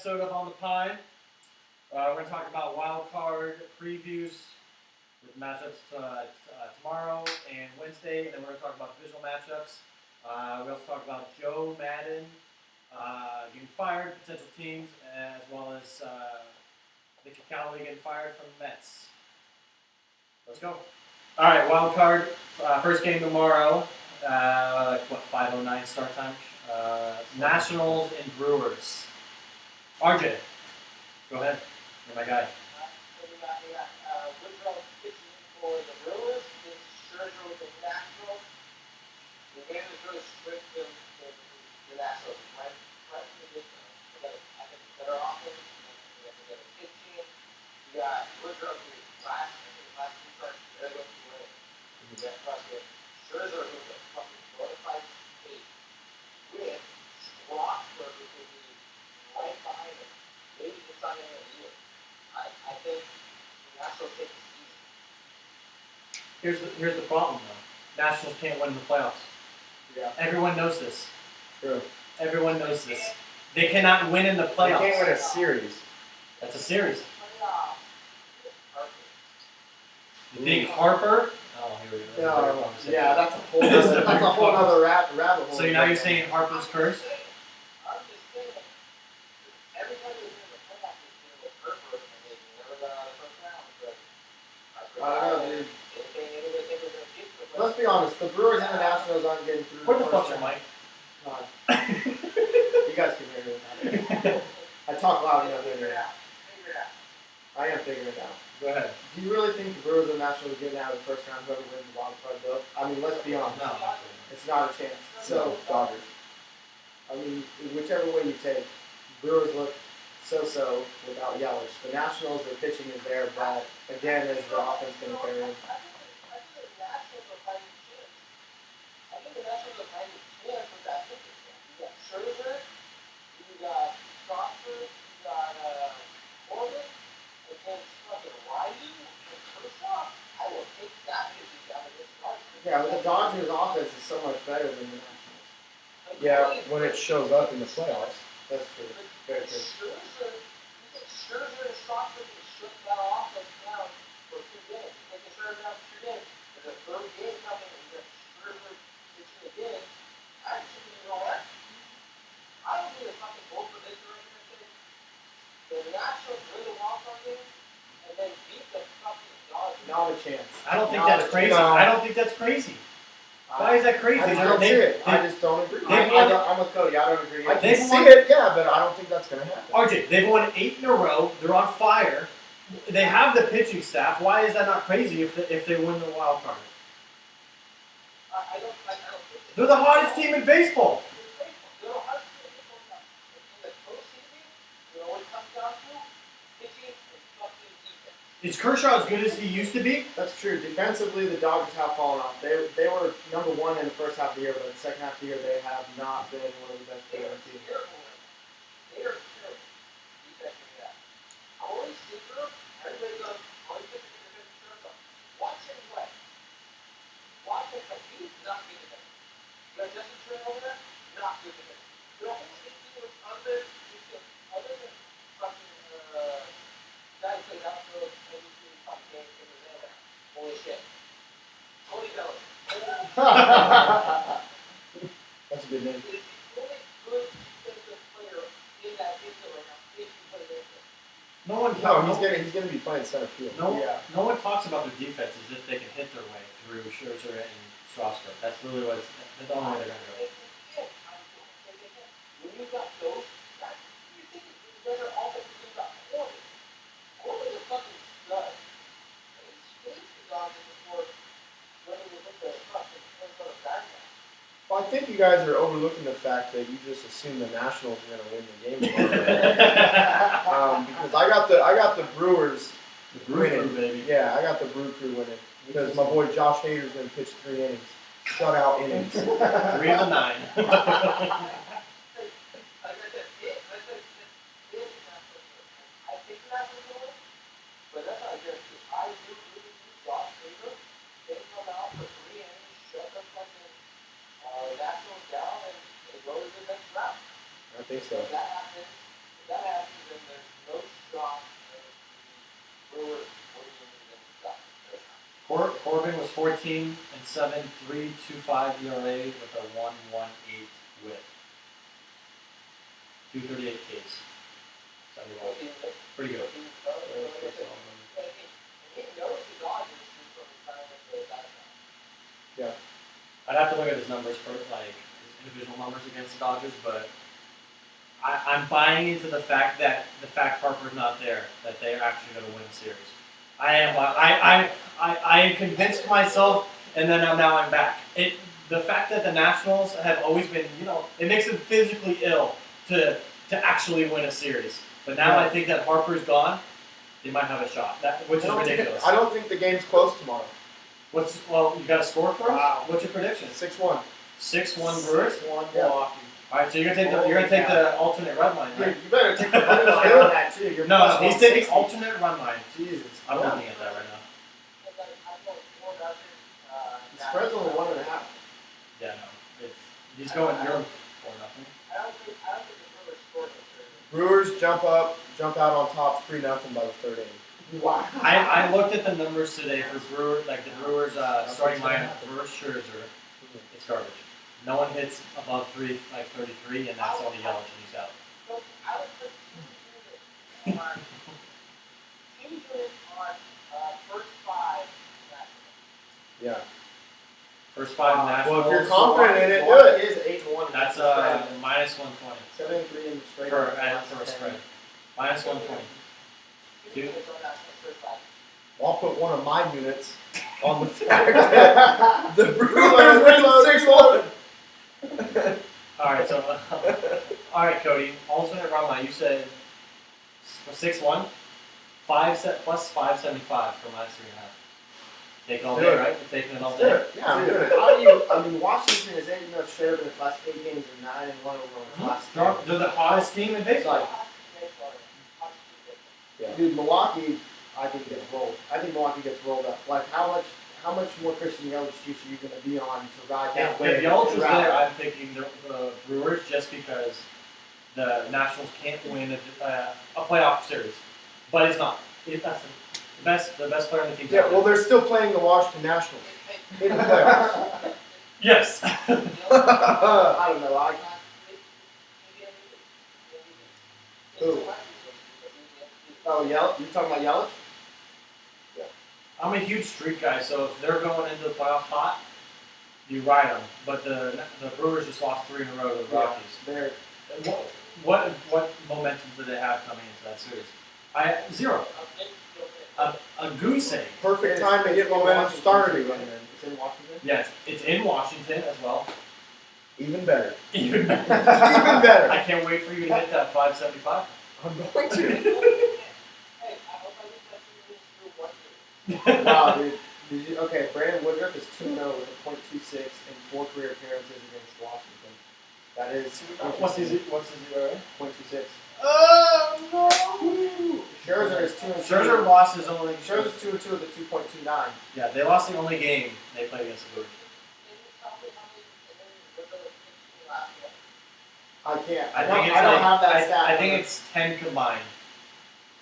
episode of On the Pine. We're going to talk about wild card previews with matchups tomorrow and Wednesday, and then we're going to talk about divisional matchups. We also talk about Joe Madden getting fired, potential teams, as well as Nicky Callaway getting fired from the Mets. Let's go. All right, wild card. First game tomorrow. 5:09 start time. Nationals and Brewers. RJ, go ahead. You're my guy. Woodrow pitching for the Brewers. It's Scherzer with the Nationals. The game is really strict to the Nationals. Right from the get-go. I think better offense. We have to get a pitching. You got Woodrow who's last two starts very good to win. You got fucking Scherzer who's a fucking bonafide eight. With Strasburg who could be right behind him. Maybe it's not even a year. I think the Nationals take the season. Here's the problem though. Nationals can't win in the playoffs. Yeah. Everyone knows this. True. Everyone knows this. They cannot win in the playoffs. They can't win a series. That's a series. Playoffs. You think Harper? Oh, here we go. No, yeah, that's a whole other rabbit hole. So now you're saying Harper's cursed? I'm just saying, everybody was in the playoffs this year with Harper, and they never got out of the first round. But I don't know, dude. Anybody think we're going to get to the playoffs? Let's be honest. The Brewers and the Nationals aren't getting through. What the fuck's your mic? You guys can hear me. I talk loud enough in Figure it here. out. Figure it out. I am figuring it out. Go ahead. Do you really think the Brewers and the Nationals are getting out of the first round? Whoever wins the wild card, though. I mean, let's be honest. No. It's not a chance. So Dodgers. I mean, whichever way you take, Brewers look so-so without Yelich. The Nationals, their pitching is there, but again, is the offense going to carry them? I think the Nationals are fighting chance. I think the Nationals are fighting chance with that pitching staff. You got Scherzer, you got Strasburg, you got Corbin, against fucking Ryu and Kershaw. I will take that pitching out of this fight. Yeah, but the Dodgers' offense is so much better than the Nationals. Yeah, when it shows up in the playoffs. That's true. Very true. Scherzer and Strasburg can shut that offense down for 2 games. They can shut it down for 2 games. There's a third game coming, and you got Scherzer pitching again. I actually, you know what? I don't need a fucking goal for this or anything. The Nationals win the wild card game, and then beat the fucking Dodgers. Not a chance. I don't think Not that's a- crazy. no. I don't think that's crazy. Why is that crazy? I just don't see it. I just don't agree. I'm with Cody. I don't agree. I They've can won- see it, yeah, but I don't think that's going to happen. RJ, they've won 8 in a row. They're on fire. They have the pitching staff. Why is that not crazy if they win the wild card? I don't think it. They're the hottest team in baseball. You know, I feel in the postseason, you know what it comes down to? Pitching and fucking defense. Is Kershaw as good as he used to be? That's true. Defensively, the Dodgers have fallen off. They were number one in the first half of the year, but in the second half of the year, they have not been one of the best They are teams. terrible. They are terrible. Defensively, that. Corey Seager, everybody goes, Corey Seager is a good shortstop. Watch him play. Watch him play. He's not good at it. You got Justin Turner over there? Not good at it. The whole team was other than fucking guys played outfield MVP fucking game in the middle there. Holy shit. Cody Bellinger. That's a good name. Is the only good defensive player in that infield right now if you put it in there. No one. He's gonna be playing center field. No one talks about their defense as if they can hit their way through Scherzer and Strasburg. That's really that's the only way they're going to go. When you got those, you think it's better offense than you got Corbin. Corbin's a fucking stud. And he spaced the Dodgers before when he was with the fucking Minnesota Diamondbacks. Well, I think you guys are overlooking the fact that you just assume the Nationals are going to win the game tomorrow. Because I got the Brewers winning. baby. Yeah, I got the Brew Crew winning because my boy Josh Hader's going to pitch 3 innings, shutout innings. 3 of the 9. Like I said, I think that's what it was, but that's not a guarantee. I do really think Josh Hader can come out for 3 innings, shut the fucking Nationals down, and go to the next round. I think so. If that happens, 1.77, 3.25 ERA with a 1.18 WHIP. 238 Ks. 70 balls. Pretty good. Yeah. I'd have to look at his numbers for like his individual numbers against the Dodgers, but I'm buying into the fact that Harper's not there, that they're actually going to win the series. I am convinced myself, and then I'm back. The fact that the Nationals have always been, it makes them physically ill to actually win a series. But now I think that Harper's gone, they might have a shot, which is ridiculous. I don't think the game's close tomorrow. You got a score for us? Wow. What's your prediction? 6-1. 6-1 Brewers. 6-1 Yeah. Milwaukee. All right, so you're gonna take the alternate run line, Dude, right? you better take the money line on that too. You're No, plus he's taking 160. alternate run line. Jesus. I'm Yeah. looking at that right now. The spread's only 1.5. Yeah, no, he's going. You're 4-0. Brewers jump out on top 3-0 by the third inning. Wow. I looked at the numbers today for Brewers, like the Brewers starting lineup versus Scherzer. It's garbage. No one hits above 33, and that's only Yelich, and he's out. Yeah. First 5 Nationals. Well, if you're confident in it, do Milwaukee it. is 8-1. That's minus 120 7-3 in the straight. for a spread. Minus 120. I'll put one of my units on the fact that the Brewers win 6-1. All right, so all right, Cody. Alternate run line. You said 6-1, plus 575 for minus 3.5. Take it all day, right? You're taking it all day. Yeah, I'm doing it. How do you? Washington is 8-0 straight over the last 8 games and 9-1 over the last 10. They're the hottest team in baseball. Dude, Milwaukee, I think gets rolled. I think Milwaukee gets rolled up. Like how much more Christian Yelich juice are you going to be on to ride that If wave? Yelich was there, I'm picking the Brewers just because the Nationals can't win a playoff series. But it's not. That's the best player on the team. Yeah, well, they're still playing the Washington Nationals in the playoffs. Yes. I don't know. Who? Oh, Yelich? You talking about Yelich? I'm a huge streak guy, so if they're going into the playoff hot, you ride them. But the Brewers just lost 3 in a row to the Rockies. They're What momentum do they have coming into that series? Zero. A goose egg. Perfect time to get momentum started again. It's in Washington. Yes, it's in Washington as well. Even better. Even better. Even better. I can't wait for you to hit that 575. I'm going to. Wow, dude. Okay, Brandon Woodruff is 2-0 with a .26 and 4 career appearances against Washington. That is What's his ERA? .26. Oh no! Scherzer is 2-2. Scherzer lost his only. Scherzer's 2-2 with a 2.29. Yeah, they lost the only game they played against the Brewers. I can't. I don't think it's have that stat. I think it's 10 combined.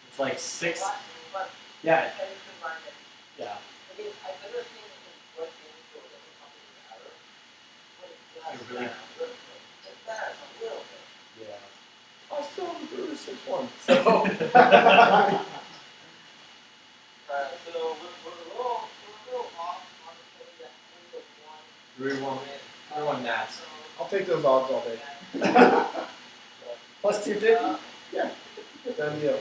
It's like 6. Yeah. Yeah. Really? Yeah. I still have the Brewers 6-1. So we're a little off on the 3-1 Nats. I'll take those odds all day. Plus 250? Yeah. Done deal.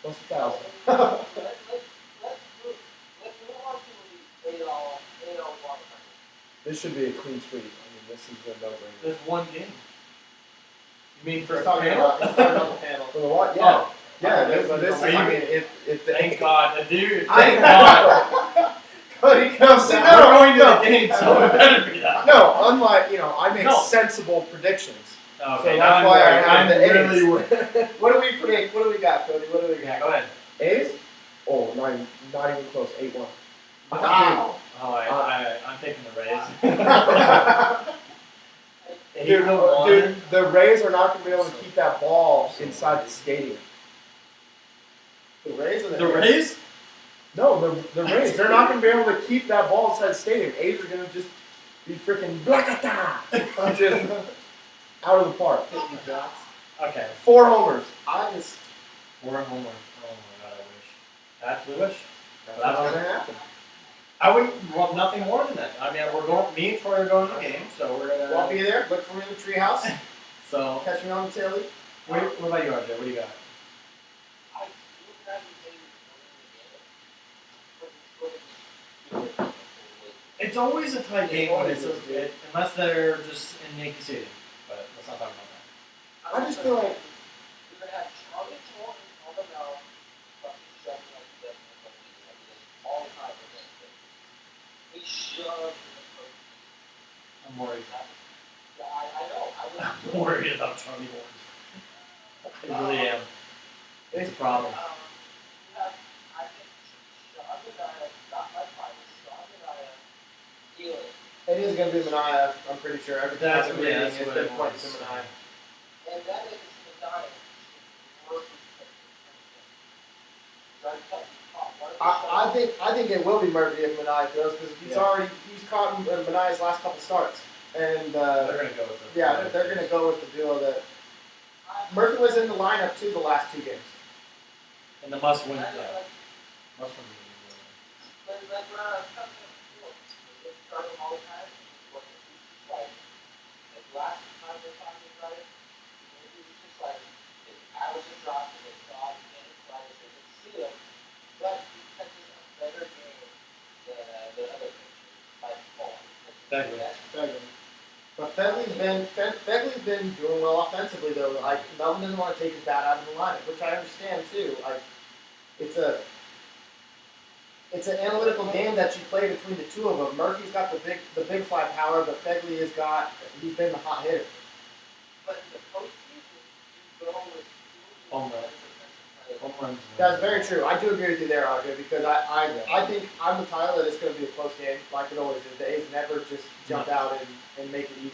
Plus 1,000. This should be a clean sweep. I mean, this is a no-brainer. There's one game. You mean for He's a talking panel? about the panel. For the what? Yeah. Oh, Yeah, Okay, this is, are you- I mean, if the... thank God. Dude, I thank God. Cody comes in. We're going to the game, so it better be that. No, unlike, I make No. sensible predictions. Okay, So now that's why I have I'm the really A's. worried. What do we predict? What do we got, Cody? What do we Yeah, got? go ahead. A's? Oh, not even close. 8-1. Wow. Oh, I'm taking the Rays. Dude, the Rays are not going to be able to keep that ball inside the stadium. The Rays or The Rays? No, the Rays. They're not going to be able to keep that ball inside the stadium. A's are going to just be freaking just out of the park. Hitting shots. Okay. 4 homers. I just. We're in homework. Oh my god, I wish. Actually wish. That's But I what's don't. going to happen. I wouldn't want nothing more than that. I mean, we're going. Me and Troy are going to the game, so we're gonna. Won't be there. Look for me in the treehouse. So, Catch me on the telly. what about you, RJ? What do you got? I do have the same winning the game, but it's It's always a tight game when always it's is, dude. unless they're just in Yankee Stadium. But let's not talk about that. I just feel like. We're gonna have Charlie Thornton on the mound, fucking shoving like he does in the postseason, like he does all the time in this game. He shoved in the postseason. I'm worried. Yeah, I know. I was I'm worried about Charlie Horn. I really am. It's a problem. You have, I think, Sean Mania, not my final, Sean Mania, Healy, It is going to be Mania, I'm pretty sure. Everything That's I've been what- yeah, reading that's has what been it pointing was. to Mania. and then it's Mania. I think it will be Murphy if Mania throws because he's caught in Mania's last couple starts. And They're gonna go with the. yeah, they're going to go with the duo that Murphy was in the lineup too the last 2 games. And the must win. Yeah. Must win. Exactly. But Fegley's been doing well offensively though. Like Melvin doesn't want to take his bat out of the lineup, which I understand too. Like it's an analytical game that you play between the two of them. Murphy's got the big fly power, but he's been the hot hitter. But in the postseason, you go with Home run. Home runs. That's very true. I do agree with you there, Audrey, because I think I'm the Tyler that it's going to be a close game, like it always is. The A's never just jump out and make it easy.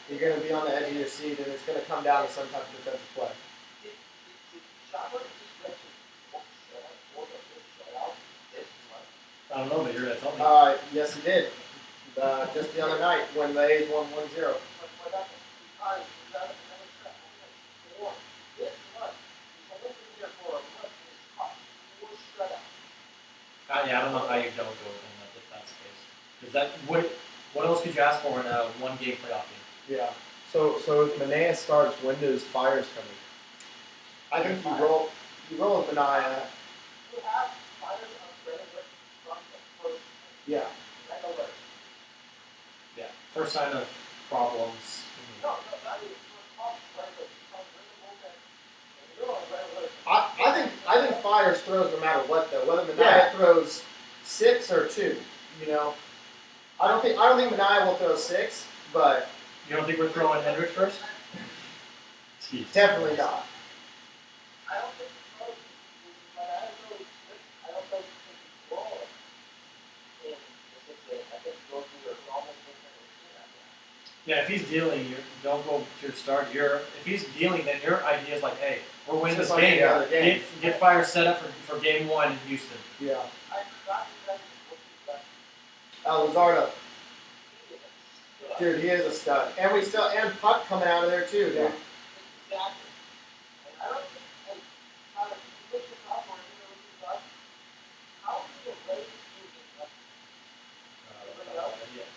You're going to be on the edge of your seat, and it's going to come down to some type of defensive play. I don't know, but you're gonna tell me. Yes, he did. Just the other night when the A's won 1-0. Yeah, I don't know how you don't go with him if that's the case. Is that what else could you ask for in a 1-game playoff game? Yeah. So if Mania starts, when does Fires come in? I think you roll with Mania. Yeah. Yeah. First sign of problems. I think Fires throws no matter what though. Whether Mania throws 6 or 2, you know. I don't think Mania will throw 6, but You don't think we're throwing Hendricks first? Jeez. definitely not. Yeah, if he's dealing, you don't go to your start. If he's dealing, then your idea is like, hey, we're winning Just this like game. any other game. Get Fire set up for game 1 in Houston. Yeah. Luzardo. Dude, he is a stud. And Puck coming out of there too, dude.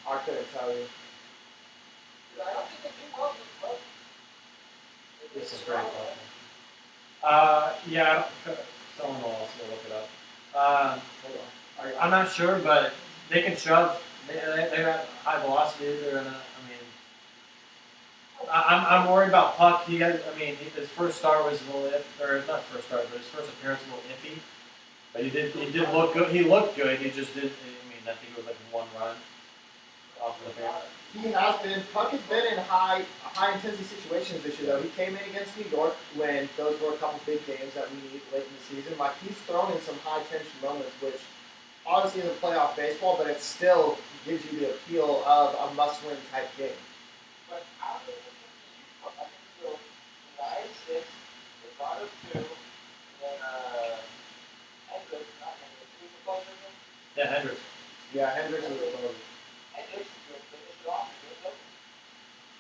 I couldn't tell you. This is great. Yeah, someone will also look it up. Hold on. I'm not sure, but they can shove. They got high velocity. They're gonna. I'm worried about Puck. His first start was a little or not first start, but his first appearance was a little iffy. But he did look good. He looked good. He just didn't. I think it was like 1 run off the field. He has been. Puck has been in high intensity situations this year though. He came in against New York when those were a couple big games that we need late in the season. Like he's thrown in some high tension moments, which obviously is a playoff baseball, but it still gives you the appeal of a must win type game. Yeah, Hendricks is a closer. And this is going to finish it off.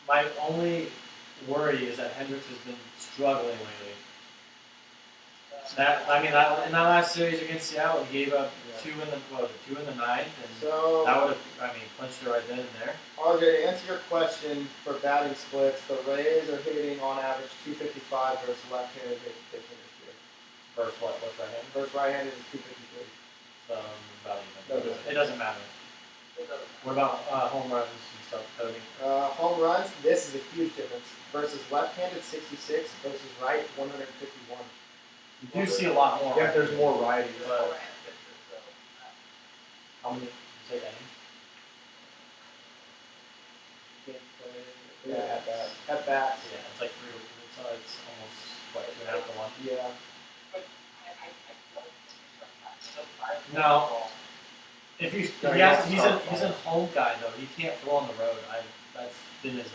My only worry is that Hendricks has been struggling lately. In that last series against Seattle, he gave up two in the ninth, and So, that would have clinched it right then and there. RJ, to answer your question for batting splits, the Rays are hitting on average 255 versus left-handed pitching this year. Versus what? What's right hand? Versus right-handed is 253. About No, even. It doesn't matter. What about home runs and stuff, Cody? Home runs, this is a huge difference. Versus left-handed 66 versus right 151. You do see a lot more. Yeah, there's more varieties. But how many? Say that. Yeah, at bats. At bats. Yeah, it's like three. It's almost what 2.5 to 1. Yeah. No. If he's a home guy though. He can't throw on the road. That's been his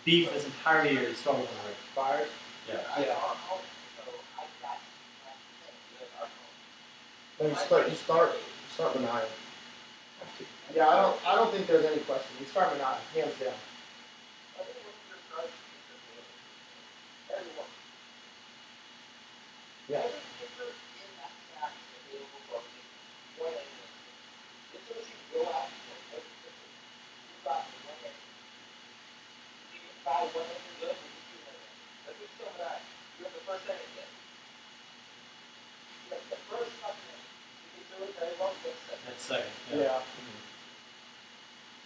beef his entire year. He's throwing on the road. Fired? Yeah. Yeah. Then you start with 9. Yeah, I don't think there's any question. You start with 9, hands down. Yeah. That's second. Yeah.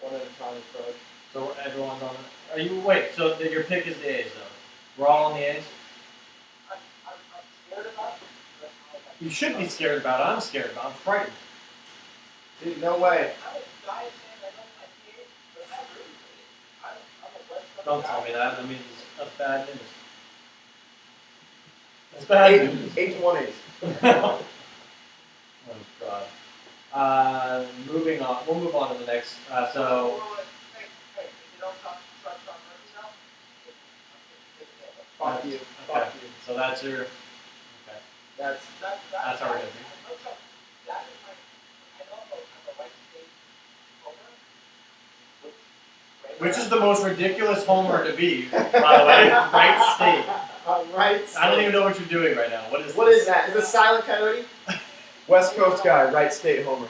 One at a time, approach. So everyone's on it. Are you wait? So your pick is the A's though. We're all on the A's. You should be scared about it. I'm scared about it. I'm frightened. Dude, no way. Don't tell me that. I mean, that's bad news. That's bad news. 8-1 A's. Oh God. Moving on. We'll move on to the next. So. Fuck you. Okay. Fuck you. So that's your. Okay. That's That's our interview. Which is the most ridiculous homer to be, by the way. Right state. right. I don't even know what you're doing right now. What is What this? is that? Is it Silent Coyote? West Coast guy, right state homer.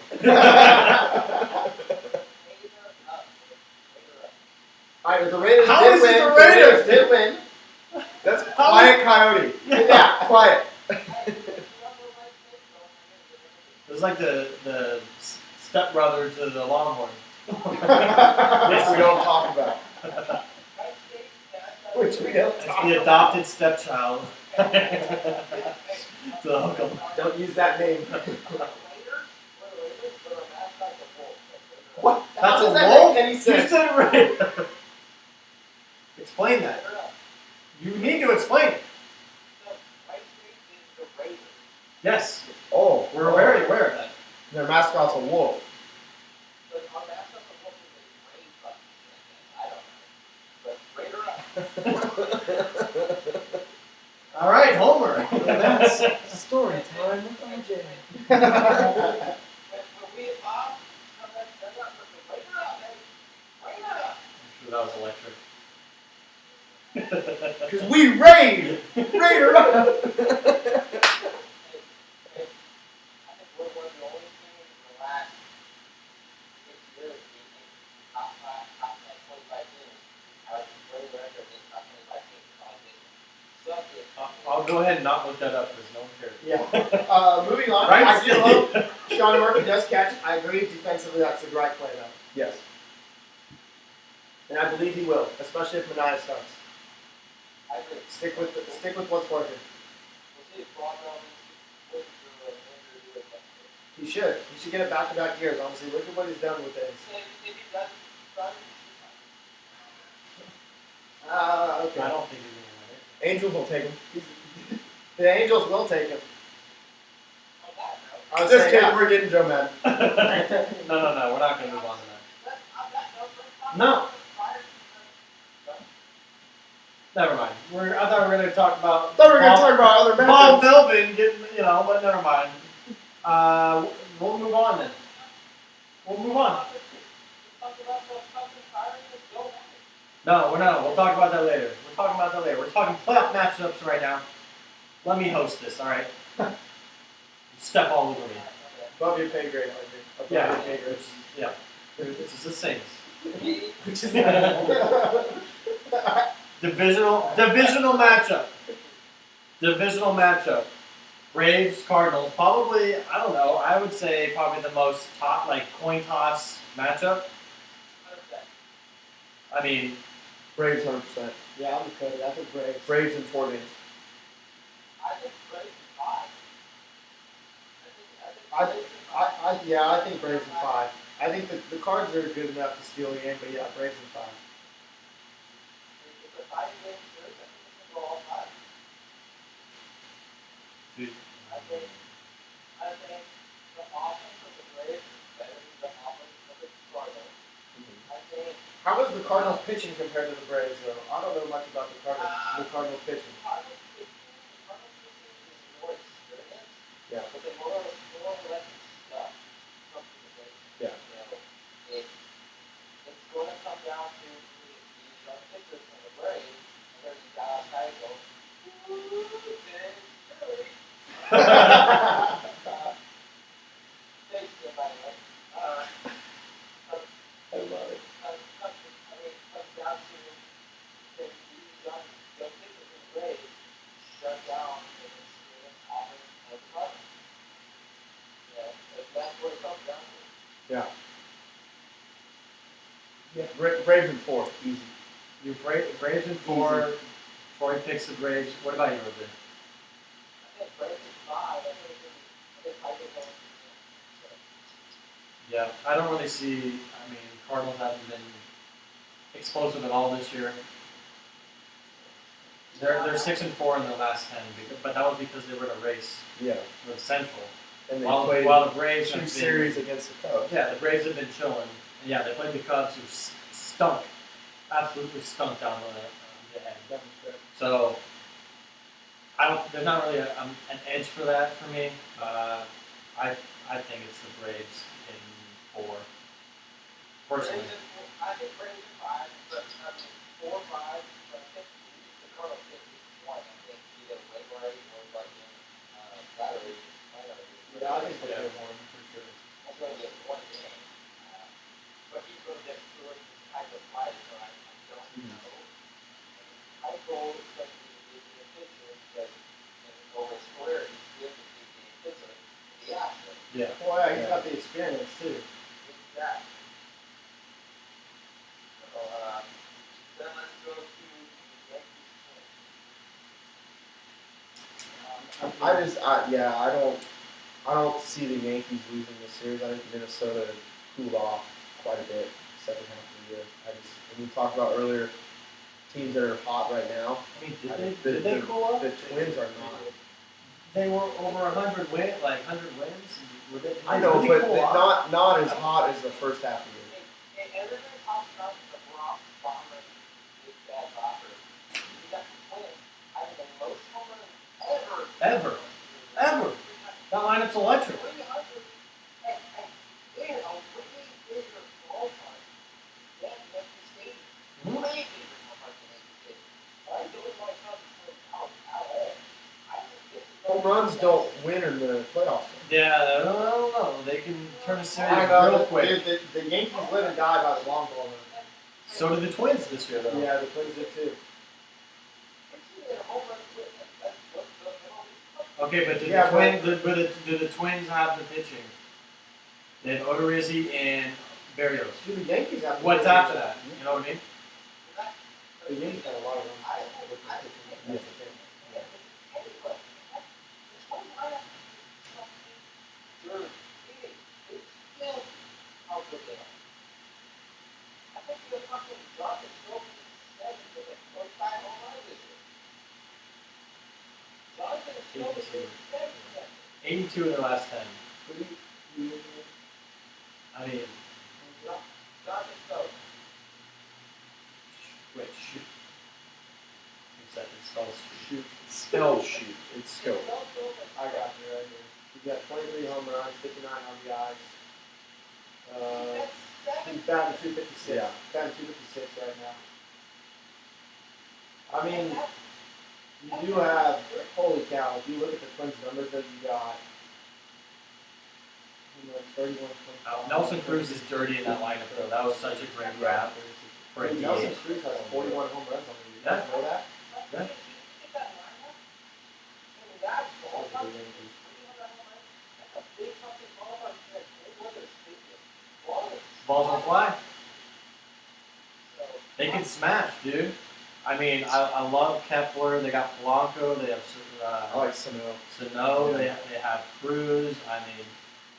Alright, the Raiders How did is win. it the The Raiders? Raiders did win. That's quiet coyote. Yeah. Quiet. It was like the stepbrother to the Longhorn. Which we don't talk about. Which we don't It's talk the about. adopted stepchild. To hook 'em. Don't use that name. What? How That's does a that wolf? make any You sense? said Raider. Explain that. You need to explain it. Yes, Oh, we're very aware of that. Their mascot's a wolf. All right, Homer. Story time with RJ. I'm sure that was electric. Because we raid! Raider up! I'll go ahead and not look that up because no one cares. Yeah. Moving on. Right? I do hope Sean Murphy does catch. I agree defensively that's the right play though. Yes. And I believe he will, especially if Mania starts. Stick with what's working. He should. He should get it back-to-back years, honestly. Look at what he's done with this. Okay. I don't think he's going to win it. Angels will take him. The Angels will take him. I was Just saying, kidding, yeah. we're getting Joe mad. No, we're not going to move on to that. No. Never mind. I thought we were going to talk about. Thought we were going to talk about other Bob matchups. Philbin getting, but never mind. We'll move on then. We'll move on. No, we're not. We'll talk about that later. We're talking playoff matchups right now. Let me host this, all right? Step all over me. Above your pay grade, Above Yeah. your pay grade. Yeah. This is the Saints. Which is Divisional matchup. Divisional matchup. Braves, Cardinals. Probably, I don't know. I would say probably the most coin toss matchup. I mean, Braves 100%. Yeah, I'm with Cody. I think Braves. Braves in 4 games. I think Braves five. I think Braves in 5. I think the Cards are good enough to steal the game, but yeah, Braves in 5. It's a 5-game series. I think it can go all 5. dude, I think the offense of the Braves is better than the offense of the Cardinals. I think How is the Cardinals pitching compared to the Braves, though? I don't know much about the Cardinals pitching. the Cardinals pitching is more experienced, Yeah. but they more or less stuff comes to the Braves. Yeah. It's going to come down to these young pitchers from the Braves, and there's a guy outside who goes, "Ooh, it's Philly." Thanks, Jim, by the way. I love it. It comes down to can these young pitchers from the Braves shut down the experienced offense of the Cardinals? That's what it comes down to. Yeah. Braves in 4. Easy. you Braves in 4. Troy picks the Braves. What about you, Ruben? I think Braves is 5. I think I think going Yeah, I don't really see. I mean, Cardinals haven't been explosive at all this year. They're 6-4 in their last 10, but that was because they were in a race Yeah. with Central. And they While played the Braves 2 have been, series against the Cubs. yeah, the Braves have been chilling. And yeah, they played the Cubs, who stunk, absolutely stunk down the end. So there's not really an edge for that for me. I think it's the Braves in 4. Personally. I think Braves is 5, but I mean 4 or 5. But I think the Cardinals get 1. I think either Wainwright or Battery. Yeah, I think they'll get 1 for sure. That's going to get 1 game. But he's going to get through this type of fight, so I don't know. My goal is going to be to be a pitcher because over his career, he's good to be a pitcher. The action. Yeah. Well, yeah, he's got the experience, too. Exactly. So, then let's go to the Yankees. I don't see the Yankees losing this series. I think Minnesota cooled off quite a bit second half of the year. When we talked about earlier, teams that are hot right now. I mean, did they cool off? The Twins are not. They were over 100 wins. Were they? I know, really but cool off? not as hot as the first half of the year. And everybody talks about the Bronx Bombers, big bad Bombers. You got the Twins having the most home runs ever. Ever. That lineup's electric. 300 and in a way bigger ballpark than Yankee Stadium. Way bigger ballpark than Yankee Stadium. But I really want to come to Twins out at all. I think this is Home runs don't win in the playoffs. Yeah, I don't know. They can turn a series I know, real quick. the Yankees live and die by the long ball. So did the Twins this year, though. Yeah, the Twins did, too. Okay, but did Yeah, the Twins have the pitching? They had Odorizzi and Berrios. Dude, the Yankees have What's after that? You know what I mean? The Yankees had a lot of runs. Yeah. Jonathan is still the same. 82 in the last 10. I mean, Jonathan Stokes. wait, shoot. Except it spells shoot. Spell shoot. It's scope. I got you right here. He's got 23 home runs, 59 RBIs. He's batting 256. Yeah. Batting 256 right now. I mean, you do have, holy cow, if you look at the Twins numbers that you got, 31, 25. Nelson Cruz is dirty in that lineup, though. That was such a great grab for a Dude, DH. Nelson Cruz has 41 home runs on the year. You guys know that? Yeah. Balls on fly. They can smash, dude. I mean, I love Kepler. They got Polanco. They have I like Sano. Sano. They have Cruz. I mean,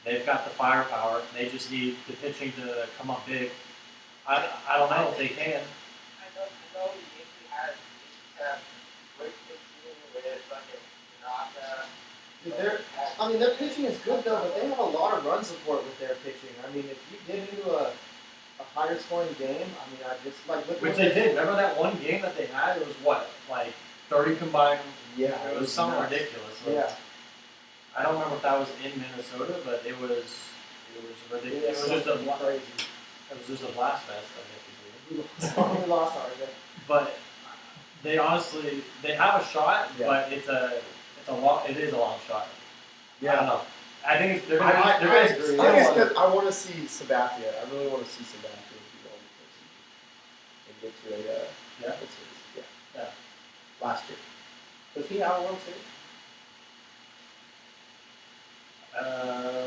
they've got the firepower. They just need the pitching to come up big. I don't know if they can. I know he has great pitching with fucking Naka. Dude, their pitching is good though, but they have a lot of run support with their pitching. I mean, if you get into a higher scoring game, I mean, I just like look. Which they did. Remember that one game that they had? It was what, like 30 combined. Yeah, It was something nuts. ridiculous. Yeah, I don't remember if that was in Minnesota, but it was ridiculous. It was just a crazy. It was just a blast fest. I guess. We lost ours. Yeah. But they honestly have a shot, Yeah. but it is a long shot. I don't know. I think it's, they're I gonna agree. I think it's good. I want to see Sabathia. I really want to see Sabathia be on the postseason and get to a World Series. Yeah. Last year. Does he have a World Series?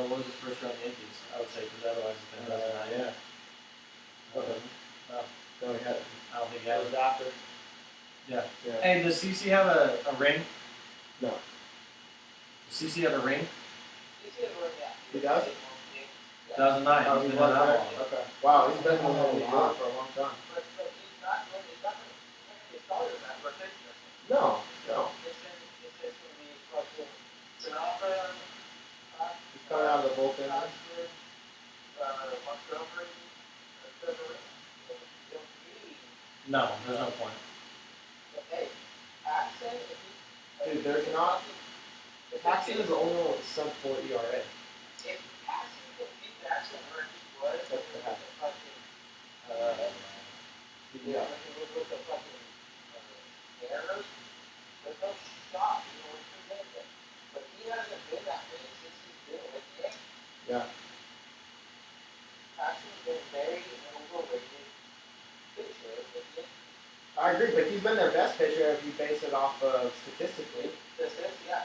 What was his first round Yankees? I would say, because otherwise it's been 2009. Yeah. Okay. No, No, he had. I don't think he That has. was after. Yeah. Yeah. Hey, does CC have a ring? No. Does CC have a ring? He does? 2009. Oh, He's he been was in that there? long. Okay. Wow, he's been in the league for a long time. But he's not going to be a starter in that rotation. No. It's just going to be fucking Tanaka, He's coming out of the bullpen. Montgomery, Trevor. You don't need. No, there's no point. But hey, Paxton, if he. Dude, there's not. Paxton is the only one with sub 4 ERA. If Paxton could beat Paxton where he was, That's what happened. Yeah. with the fucking errors, there's no shot, you know, to make it. But he hasn't been that way since he's been with the Yankees. Yeah. Paxton's been very overrated pitcher with the Yankees. I agree, but he's been their best pitcher if you base it off of statistically. Yeah.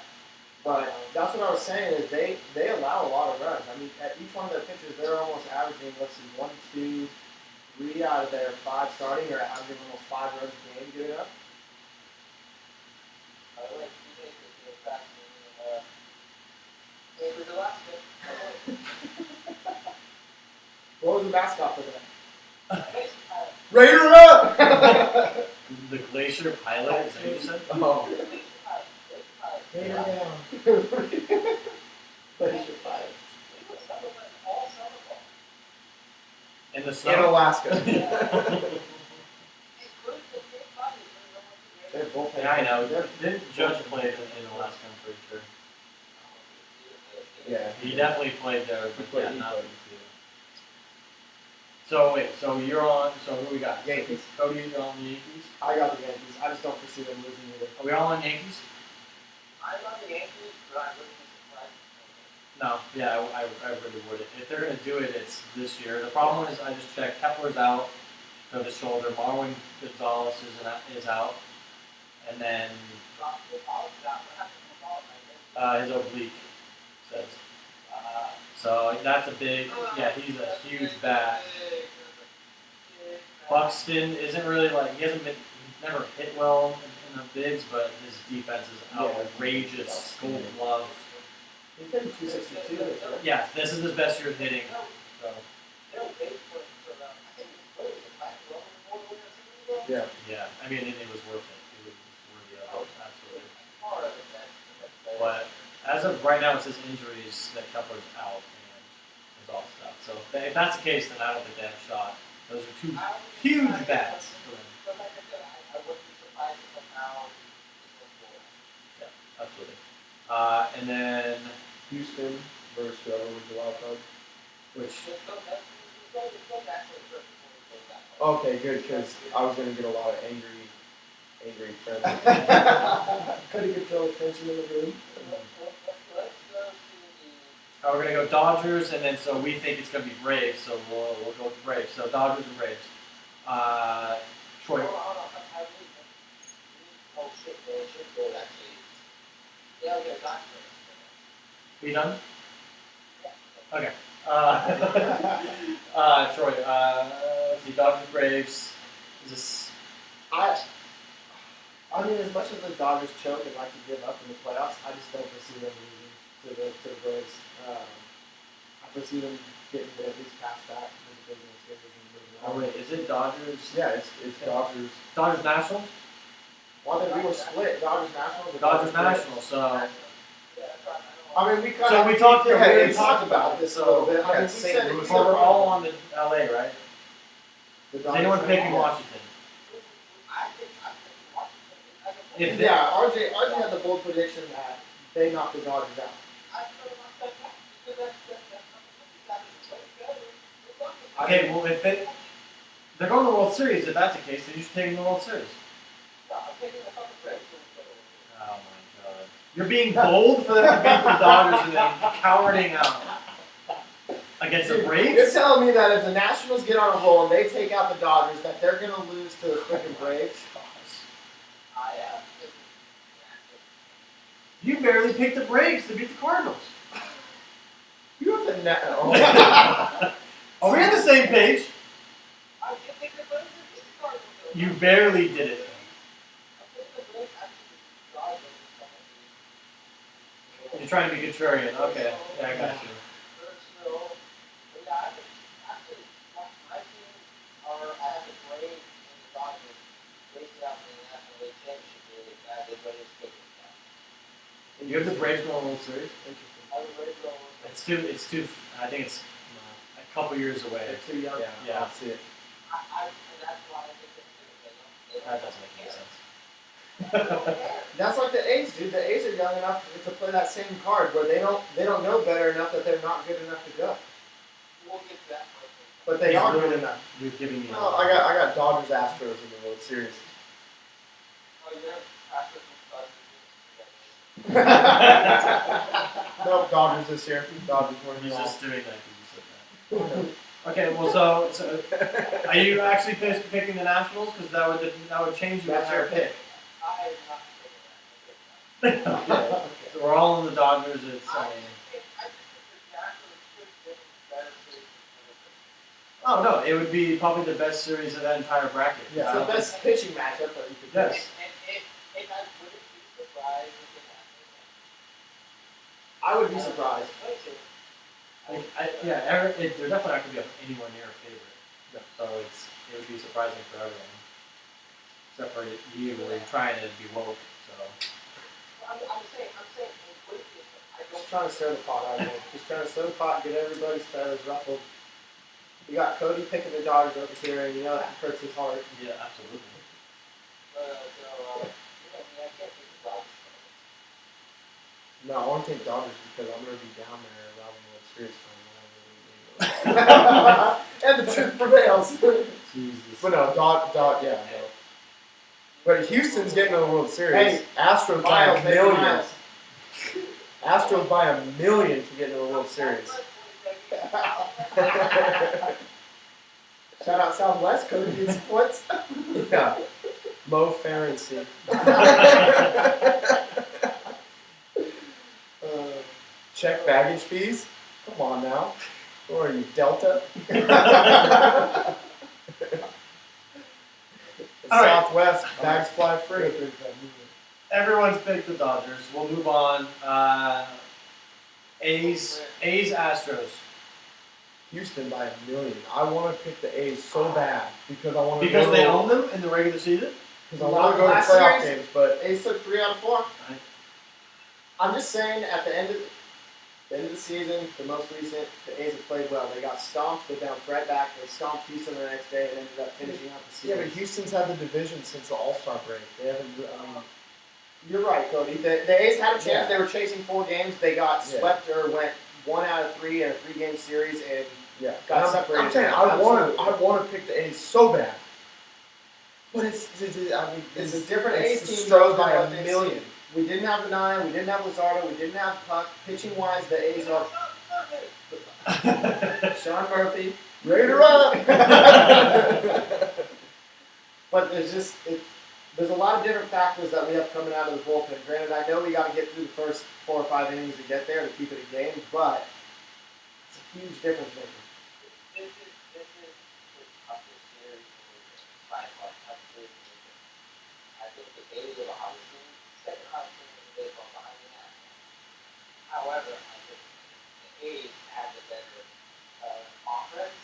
But that's what I was saying is they allow a lot of runs. I mean, at each one of their pitchers, they're almost averaging, let's see, 1, 2, 3 out of their 5 starting are averaging almost 5 runs a game giving up. I like he makes it to the Paxton. Hey, for the last What was the mascot for that? Raider up! The Glacier Pilot, is that what you said? Oh. Raider down. Glacier Pilot. In the In snow? Alaska. They're both. Yeah, I know. Didn't Judge play in Alaska, I'm pretty sure. Yeah. He definitely played there, He but played. yeah, He not. played. So wait, so you're on, so who we got? Yankees. Cody, you're on the Yankees? I got the Yankees. I just don't foresee them losing either. Are we all on Yankees? I'm on the Yankees, but I wouldn't be surprised. No, yeah, I really wouldn't. If they're going to do it, it's this year. The problem is, I just checked, Kepler's out of his shoulder, Marwin Gonzalez is out, and then his oblique says. So that's a big, yeah, he's a huge bat. Buxton isn't really like, he's never hit well in the bigs, but his defense is outrageous. Gold glove. He's hitting 262 this year. Yeah, this is his best year hitting. So. Yeah. Yeah, I mean, it was worth it. It was worthy of it, absolutely. But as of right now, it says injuries that Kepler's out and is all stuff. So if that's the case, then I don't think they have a shot. Those are two huge bats for them. Yeah, absolutely. And then Houston versus whoever was the wild card. which Okay, good, because I was gonna get a lot of angry friends. Couldn't get feel attention in the room. we're gonna go Dodgers, and then so we think it's gonna be Braves, so we'll go with the Braves. So Dodgers and Braves. Troy. Oh shit, they should go actually. Yeah, okay, got We done? Okay. Troy. Let's see. Dodgers, Braves. Is this? I mean, as much as the Dodgers choke and like to give up in the playoffs, I just don't foresee them losing to the Braves. I foresee them getting at least past that in the division series and moving Oh on. wait, is it Dodgers? Yeah, it's Dodgers. Dodgers Nationals. Well, then we were split. Dodgers Nationals. or Dodgers Braves? Nationals. So I mean, we kind So of we talked. we We talked about this a little bit. I mean, we St. said it. Louis. we Well, we're said all on the LA, right? the Is Dodgers anyone are picking all- Washington? If they, Yeah, RJ had the bold prediction that they knocked the Dodgers out. okay, well if they're going to the World Series, if that's the case, then you should take them to the World Series. Oh my God! You're being bold for them to beat the Dodgers and then cowarding out against the Dude, You're Braves. telling me that if the Nationals get on a roll and they take out the Dodgers, that they're going to lose to the freaking Braves? You barely picked the Braves to beat the Cardinals. You have the Are we on the same page? You barely did it. You're trying to be contrarian. Okay, yeah, I got you. You have the Braves going World Series. It's too. I think it's a couple years away. They're too young. Yeah. I'll see it. That doesn't make any sense. That's like the A's, dude. The A's are young enough to play that same card where they don't know better enough that they're not good enough to go. But they are good enough. You're giving me. No, I got Dodgers Astros in the World Series. Nope, Dodgers this year. Dodgers winning He's it all. just doing that because you said that. Okay, well, so are you actually picking the Nationals? Because that would change your That's your entire pick. pick. Okay. So we're all in the Dodgers. It's oh no, it would be probably the best series of that entire bracket. It's the best pitching matchup that you could Yes. pick. I would be surprised. They're definitely not going to be anywhere near a favorite. So it would be surprising for everyone. Except for you, where you're trying to be woke. So. Just trying to stir the pot out here. Just trying to stir the pot, get everybody's feathers ruffled. You got Cody picking the Dodgers over here, and you know that hurts his heart. Yeah, absolutely. No, I want to take Dodgers because I'm going to be down there around the World Series And the truth prevails. Jesus. But no, yeah, no. But Houston's getting to the World Series. Hey, Astros by Miles, a baby, million. Miles. Astros by a million to get into the World Series. Shout out Southwest, Cody gets points. Yeah. Mo Ferency. Check baggage fees? Come on now. Or are you Delta? All right. Southwest, bags fly free. Everyone's picked the Dodgers. We'll move on. A's, Astros. Houston by a million. I want to pick the A's so bad because I want to Because go they own them in the regular season? Because I want to go to Last playoff series, games, but A's took 3 out of 4. Right. I'm just saying, at the end of the season, the most recent, the A's have played well. They got stomped, they bounced right back. They stomped Houston the next day and ended up finishing out the yeah, season. but Houston's had the division since the All-Star break. They haven't. You're right, Cody. The A's had a chance. Yeah. They were chasing 4 games. They got Yeah. swept or went 1 out of 3 in a 3-game series, and Yeah, got I'm separated. saying I want to pick the A's so bad, but it's It's a different it's A's team strode than by what a they've million. seen. We didn't have the 9, we didn't have Luzardo, we didn't have Puck. Pitching wise, the A's are Sean Murphy, Raider up. but there's a lot of different factors that we have coming out of the bullpen. Granted, I know we got to get through the first 4 or 5 innings to get there to keep it a game, but it's a huge difference maker. This is the toughest series by far, toughest series in the league. I think the A's are obviously second hottest team in the baseball behind the Nationals. However, I think the A's have the better offense.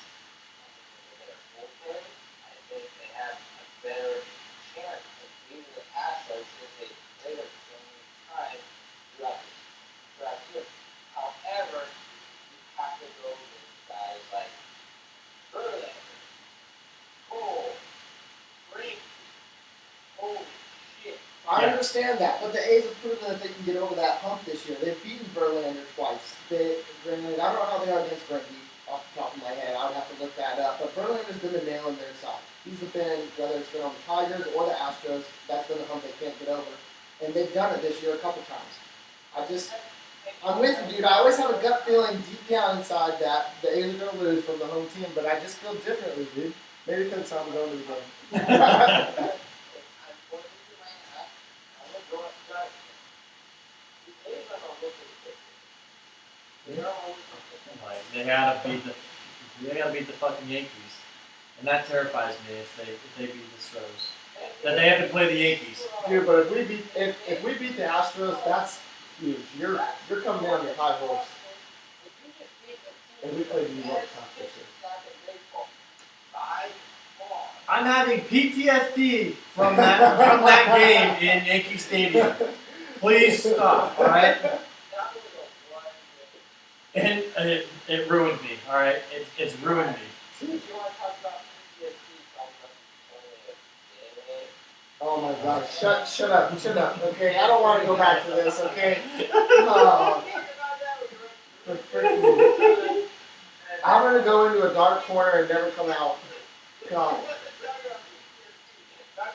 I think they have a better bullpen. I think they have a better chance of beating the Astros since they played them so many times throughout the year. However, you have to go with guys like Verlander, Cole, Green. Holy shit. I Yeah. understand that, but the A's have proven that they can get over that hump this year. They've beaten Verlander twice. Granted, I don't know how they are against Greinke off the top of my head. I would have to look that up. But Verlander's been the nail in their side. He's been, whether it's been on the Tigers or the Astros, that's been the hump they can't get over. And they've done it this year a couple times. I'm with you, dude. I always have a gut feeling deep down inside that the A's are going to lose from the home team, but I just feel differently, dude. Maybe because I'm going to the game. I'm pointing to my hat. I'm going to go outside. The A's are going to look at the picture. They're always looking at Like, they gotta beat the fucking Yankees, and that terrifies me if they beat the Stros. That they have to play the Yankees. Dude, but if we beat the Astros, that's huge. You're coming down your high horse. And we played New York competition. I'm having PTSD from that game in Yankee Stadium. Please stop, all right? And it ruined me, all right? It's ruined me. Oh my God! Shut up! Okay, I don't want to go back to this. Okay. Oh, I'm gonna go into a dark corner and never come out. God, I'm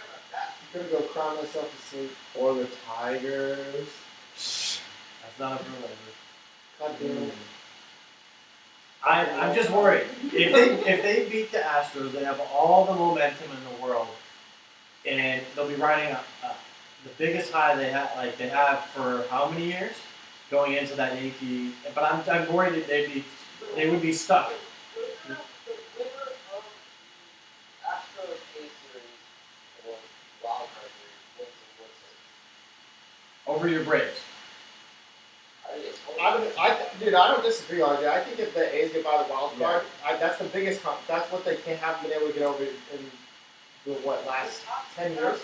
gonna go cry myself to sleep. Or the Tigers. That's not a ruin. God damn it. I'm just worried. If they beat the Astros, they have all the momentum in the world, and they'll be riding the biggest high they have for how many years going into that Yankee. But I'm worried that they would be stuck. Over your Braves. Dude, I don't disagree, RJ. I think if the A's get by the wild card, that's the biggest hump. That's what they haven't been able to get over in the last 10 years.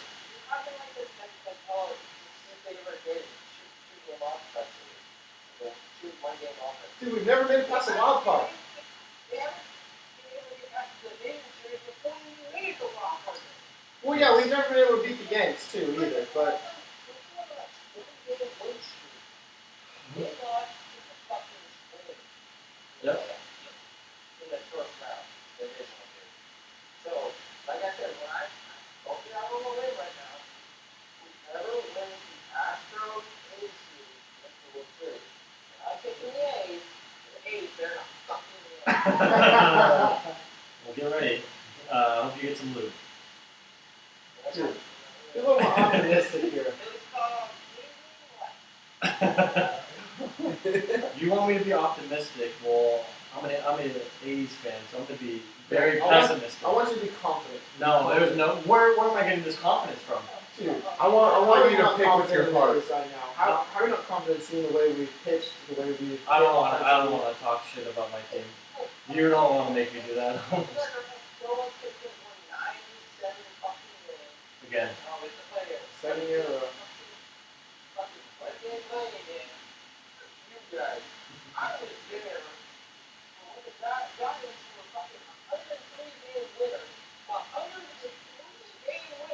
Dude, we've never made it past the wild card. Well, yeah, we've never been able to beat the Yanks too either, but. Yep. In the first round, divisional series. So, like I said, when I'm talking out on the limb right now, whoever wins the Astros A's series gets the World Series. And I'm taking the A's, they're not fucking me. Well, get ready. Hope you get some lube. Dude, be a little more optimistic here. You want me to be optimistic? Well, I'm an A's fan, so I'm going to be very pessimistic. I want you to be confident. No, there's no. Where am I getting this confidence from? Dude, I want you to not pick with your confident in heart. this right now. How are you not confident seeing the way we've pitched, the way we? I don't want to talk shit about my team. You don't want to make me do that. Again. 7 year or.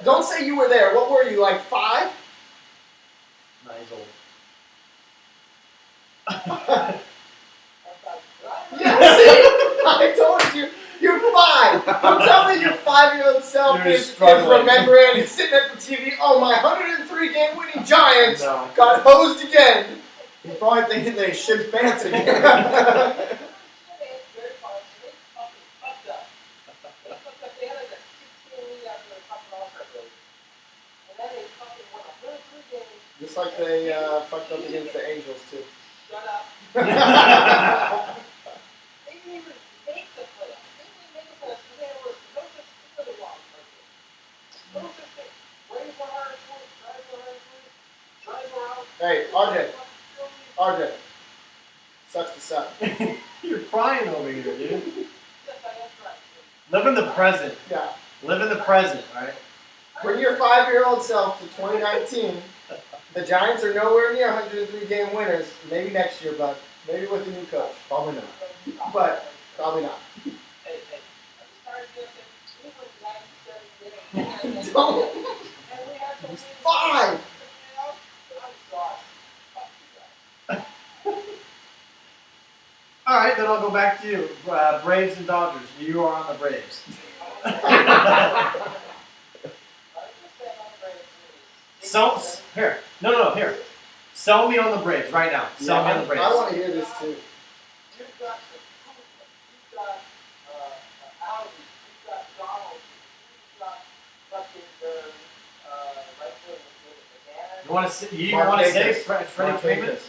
Don't say you were there. What were you, like 5? Nah, he's old. Yeah, see? I 5-year-old self You're is struggling. remembering. He's sitting at the TV. Oh, my 103-game winning Giants No. got hosed again. He's probably thinking they shit pants again. Very fun. They fucking fucked up. They fucked up. They had like a 16 lead after the fucking All-Star break. And then they fucking won 103 games. Just like they fucked up against the Angels, too. Shut up. They didn't even make the playoffs. They didn't even make the playoffs because there was no such thing as a wild card game. No such thing. Braves were 120, Giants were 120, Giants were out. Hey, RJ. Sucks to suck. You're crying over here, dude. Yes, I am right. Live in the present. Yeah. Live in the present, right? Bring your 5-year-old self to 2019. The Giants are nowhere near 103-game winners. Maybe next year, but maybe with a new coach. Probably not. But probably not. Hey, I'm sorry to say, we were 97 games. Don't. And we had to win. 5. I'm sorry. Fuck you guys. All right, then I'll go back to you. Braves and Dodgers. You are on the Braves. So here, no, here. Sell me on the Braves right now. Sell me on the Braves. I want to hear this too. You've got the you've got Aldi, you've got Donald, you've got fucking right there with the You want to? You Mark want to Davis. say Freddie Mark Freeman? Davis.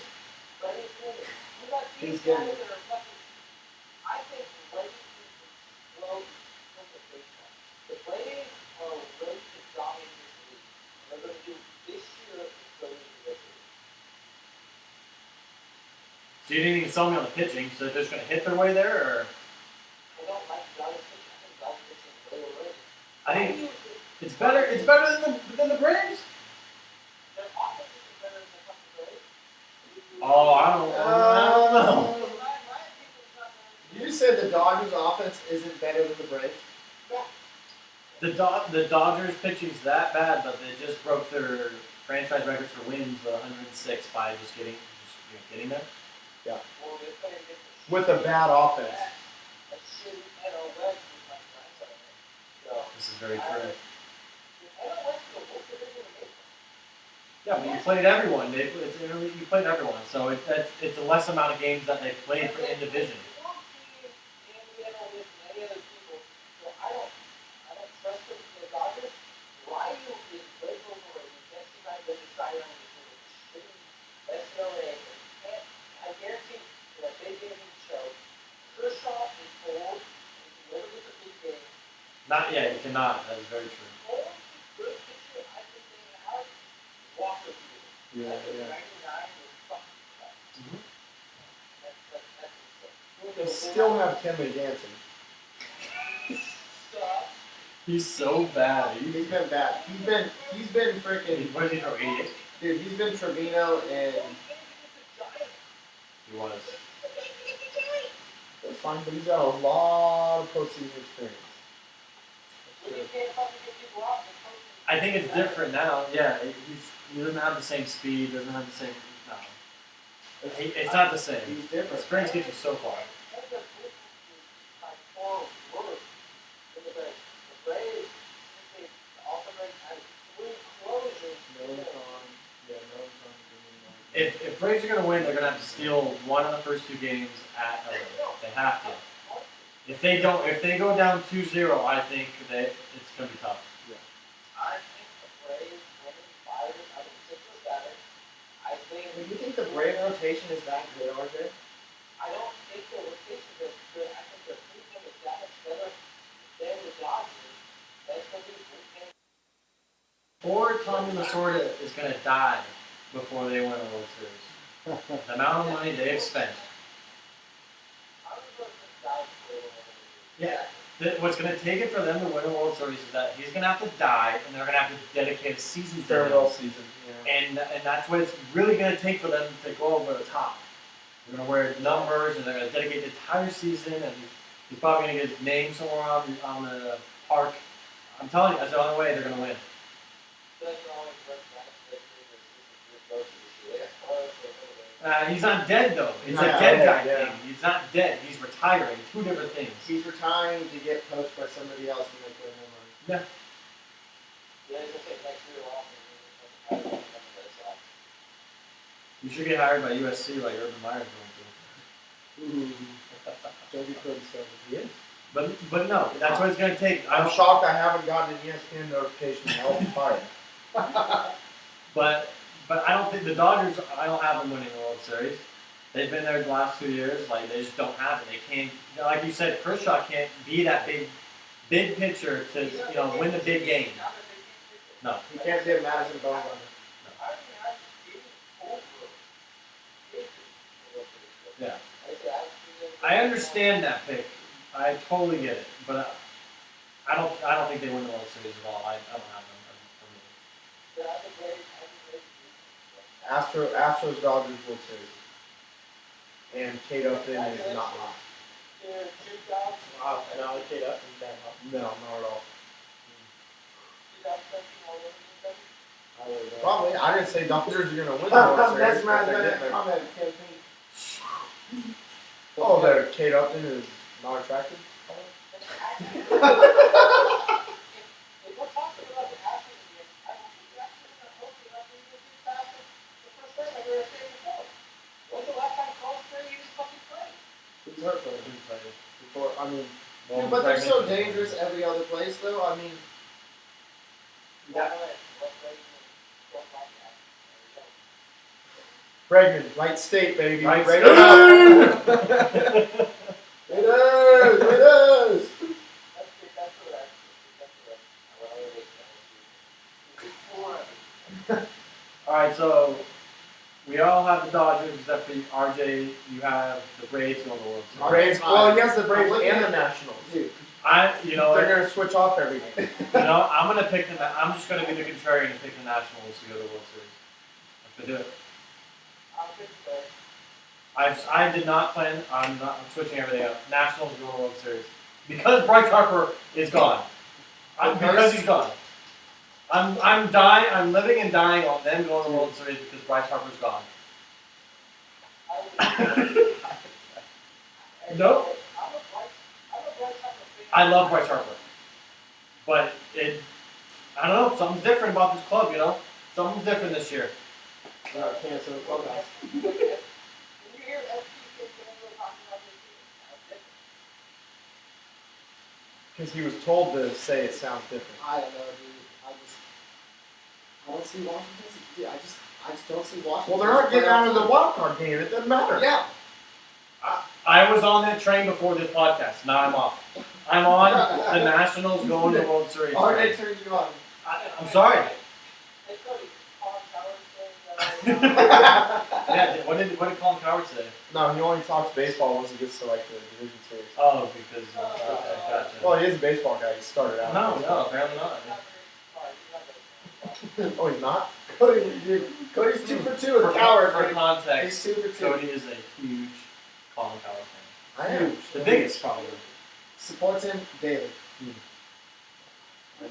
Freddie Freeman. You got these He's guys good. that are fucking. I think the Braves will look at baseball. The Braves are ready to dominate this league. They're going to do this year until the end of the league. So you didn't even sell me on the pitching. So they're just going to hit their way there, or I don't like Dodgers pitching. I think Dodgers pitching is way overrated. I think it's better. It's better than the Braves. Their offense is better than the fucking Braves. Oh, I don't know. In my opinion, it's not better. You said the Dodgers' offense isn't better than the Braves. The Dodgers pitching's that bad, but they just broke their franchise records for wins with 106 by just getting there. Well, they're playing against the With a bad offense. a shitty NL West is my franchise. So, This is very true. the NL West is the worst division in baseball. Yeah, but you played everyone. You played everyone, so it's a less amount of games that they played for in division. There's one team in the NL West than any other people, so I don't trust them. The Dodgers, Ryu is way overrated. That's the guy that decided on this shitty SLA. And I guarantee that they didn't even show. Kershaw is old, and he never gets a big game. Not yet. You cannot. That is very true. Only good pitcher I think they have is Walker Buehler. Yeah, That's a yeah. 99 with fucking cut. Mhm. That's They insane. still have Kenley Jansen. Sucks. He's so bad. He's been bad. He's been freaking. What did he throw? 88. Dude, he's been Trevino and. He was. That's fine, but he's got a lot of postseason experience. When you can't fucking get people out, the coach is- I think it's different now. Yeah, he doesn't have the same speed. Doesn't have the same. No, it's not the same. He's The different. experience gets you so far. That's the difference is by far worse than the Braves. The Braves, they also had 3 closures. No one's on. Yeah, no one's on. If Braves are gonna win, they're gonna have to steal one of the first 2 games at LA. They have to. If they don't, if they go down 2-0, I think that it's gonna be tough. I think the Braves winning 5, I think 6 or 7. I think Do you think the Brave rotation is that good, RJ? I don't think the rotation is good. I think the bullpen is that much better than the Dodgers. That's going to be bullpen. Or Tommy Lasorda is gonna die before they win a World Series. The amount of money they've spent. I'm going to die for Yeah. What's going to take it for them to win a World Series is that he's going to have to die, and they're going to have to dedicate a season to Farewell him. season. Yeah. And that's what it's really going to take for them to go over the top. They're going to wear numbers, and they're going to dedicate the entire season, and he's probably going to get his name somewhere on the park. I'm telling you, that's the only way they're going to win. He's not dead, though. It's a Yeah, dead guy yeah. thing. He's not dead. He's retiring. 2 different things. He's retiring to get poached by somebody else when they put him Yeah. Yeah, he's gonna take next year off and then Red Sox. You should get hired by USC like Urban Meyer's going to. Don't be pretty so. He is. But no, that's what it's going to take. I'm shocked I haven't gotten an ESPN notification that I'll be fired. But I don't think the Dodgers. I don't have them winning the World Series. They've been there the last 2 years. Like they just don't have it. They can't. Like you said, Kershaw can't be that big pitcher to win the big game. No. You can't give Madison Bumgarner. Yeah. I understand that pick. I totally get it, but I don't think they win the World Series at all. I don't have them for me. Astros Dodgers World Series. And Kate Upton is not hot. Wow, no, Kate Upton's that hot. No, not at all. I would have Probably. I didn't say Dodgers are going to win the World Series. but they're getting there. comment campaign. Oh, that Kate Upton is not attractive? Who's hurt though? Before, I mean, Yeah, but they're so dangerous every other place though. I mean, Bregman, Light State, baby. Right Right State. it is. All right, so we all have the Dodgers except for RJ. You have the Braves going to the World Series. Braves. Well, yes, the Braves and the Nationals. Dude, They're They're going to switch off everything. I'm gonna pick I'm just gonna be the contrarian and pick the Nationals to go to the World Series. I'm gonna do it. I did not plan. I'm switching everything up. Nationals go to the World Series because Bryce Harper is gone. Because he's gone. I'm dying. I'm living and dying on them going to the World Series because Bryce Harper's gone. No, I love Bryce Harper, but I don't know. Something's different about this club. Something's different this year. cancel the clubhouse. Because he was told to say it sounds different. I don't know, dude. I don't see Washington. Dude, I just don't see Washington. Well, they're not getting out of the wild card game. It doesn't matter. Yeah. I was on that train before this podcast. Now I'm off. I'm on the Nationals going to the World Series. RJ turned you on. I'm sorry. Yeah, what did Colin Coward say? No, he only talks baseball once he gets to like the division series. Oh, because okay, gotcha. Well, he is a baseball guy. He started out. No, apparently not. Oh, he's not? Cody's 2 for 2 with For Coward. For He's context, 2 for 2. Cody is a huge Colin Coward fan. I am. The biggest, probably. Supports him daily.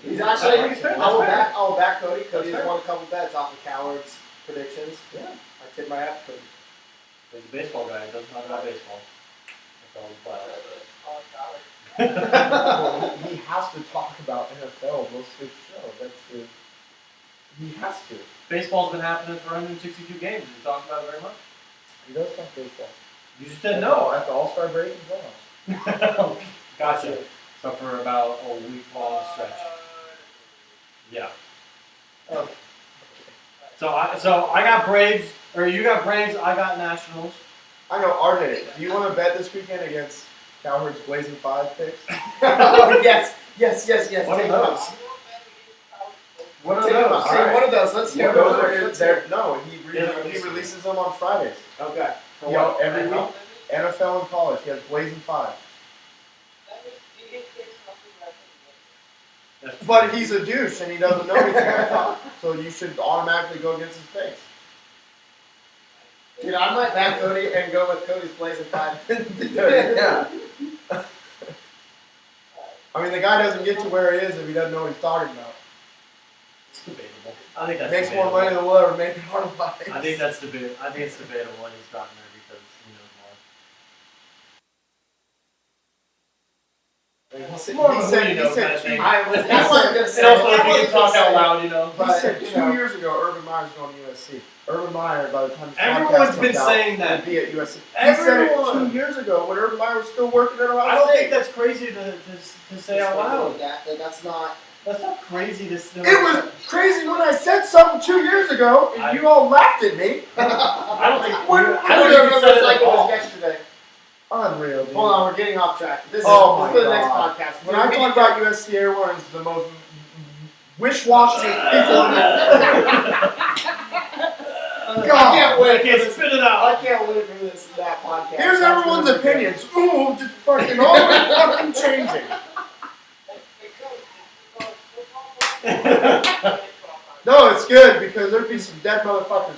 He's I actually. think it's fair. I'll back Cody. Cody That's has fair. won a couple bets off of Coward's predictions. Yeah. I tip my hat to Cody. He's a baseball guy. He doesn't talk about baseball. That's all Well, he has to talk about NFL most of his show. He has to. Baseball's been happening for 162 games. He talked about it very much. He does talk baseball. You just didn't know. At the All-Star break and playoffs. Gotcha. So for about a week-long stretch. Yeah. Okay. So I got Braves, or you got Braves. I got Nationals. I know, RJ, do you want to bet this weekend against Cowherd's Blazing 5 picks? Oh, yes. What Take are those. those? What are Take them. those? Say Alright. one of those. Let's hear Those those. are- Let's they're- hear. No, he releases them on Fridays. Okay. For You know, what? every NFL? week, NFL and college, he has Blazing 5. That's true. But he's a douche and he doesn't know anything like that. So you should automatically go against his picks. Dude, I might back Cody and go with Cody's Blazing 5. Yeah. I mean, the guy doesn't get to where he is if he doesn't know what he's talking about. It's debatable. I think that's Makes debatable. more money than we'll ever make in our lives. I think that's debatable. I think it's debatable when he's gotten there because he knows more. Like, he said, More he of a said, who you know he said kind of two, thing. I was That's what I'm gonna gonna say. And also, if I you can was talk gonna out say- loud, you know. he But, said you 2 know. years ago Urban Meyer's going to USC. Urban Meyer, by the time this Everyone's podcast been comes out, saying that. will be at USC. He Everyone. said it 2 years ago when Urban Meyer was still working at Ohio I don't State. think that's crazy to say out loud. That's not. That's not crazy to say. It was crazy when I said something 2 years ago, and you all laughed at me. I don't think. When- I don't think you said it like at it was all. yesterday. Unreal, dude. Hold on, we're getting off track. This is, Oh my this is the next God. podcast. When I talk about USC, everyone is the most wish-washy people in the I can't wait. Okay, spit it out. I can't wait for that podcast. Here's That's everyone's gonna be good. opinions. Ooh, just fucking always fucking changing. No, it's good because there'd be some dead motherfuckers.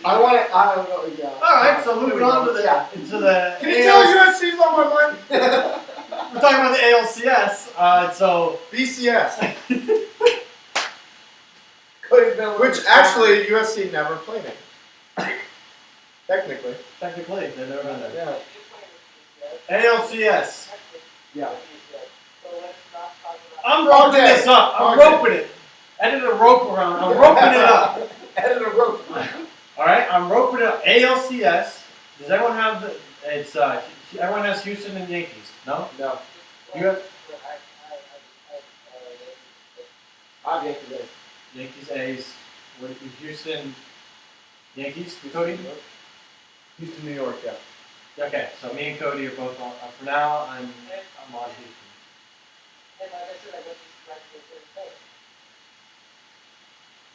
I want it. I don't know. Yeah. All right, so moving on to the Yeah. into the. Can you tell USC's on my mind? We're talking about the ALCS. So BCS, Cody's been a little which actually USC never played in. Technically. technically, they've never been there. Yeah. ALCS. Yeah. I'm roping RJ. this up. I'm RJ. roping it. I did a rope around. I'm roping it up. Edit a rope. All right, I'm roping it up. ALCS. Does everyone have the? It's everyone has Houston and Yankees. No. No. You have I'll get to this. Yankees, A's. With Houston, Yankees. Cody. Houston, New York, yeah. Okay, so me and Cody are both on. For now, I'm on Houston.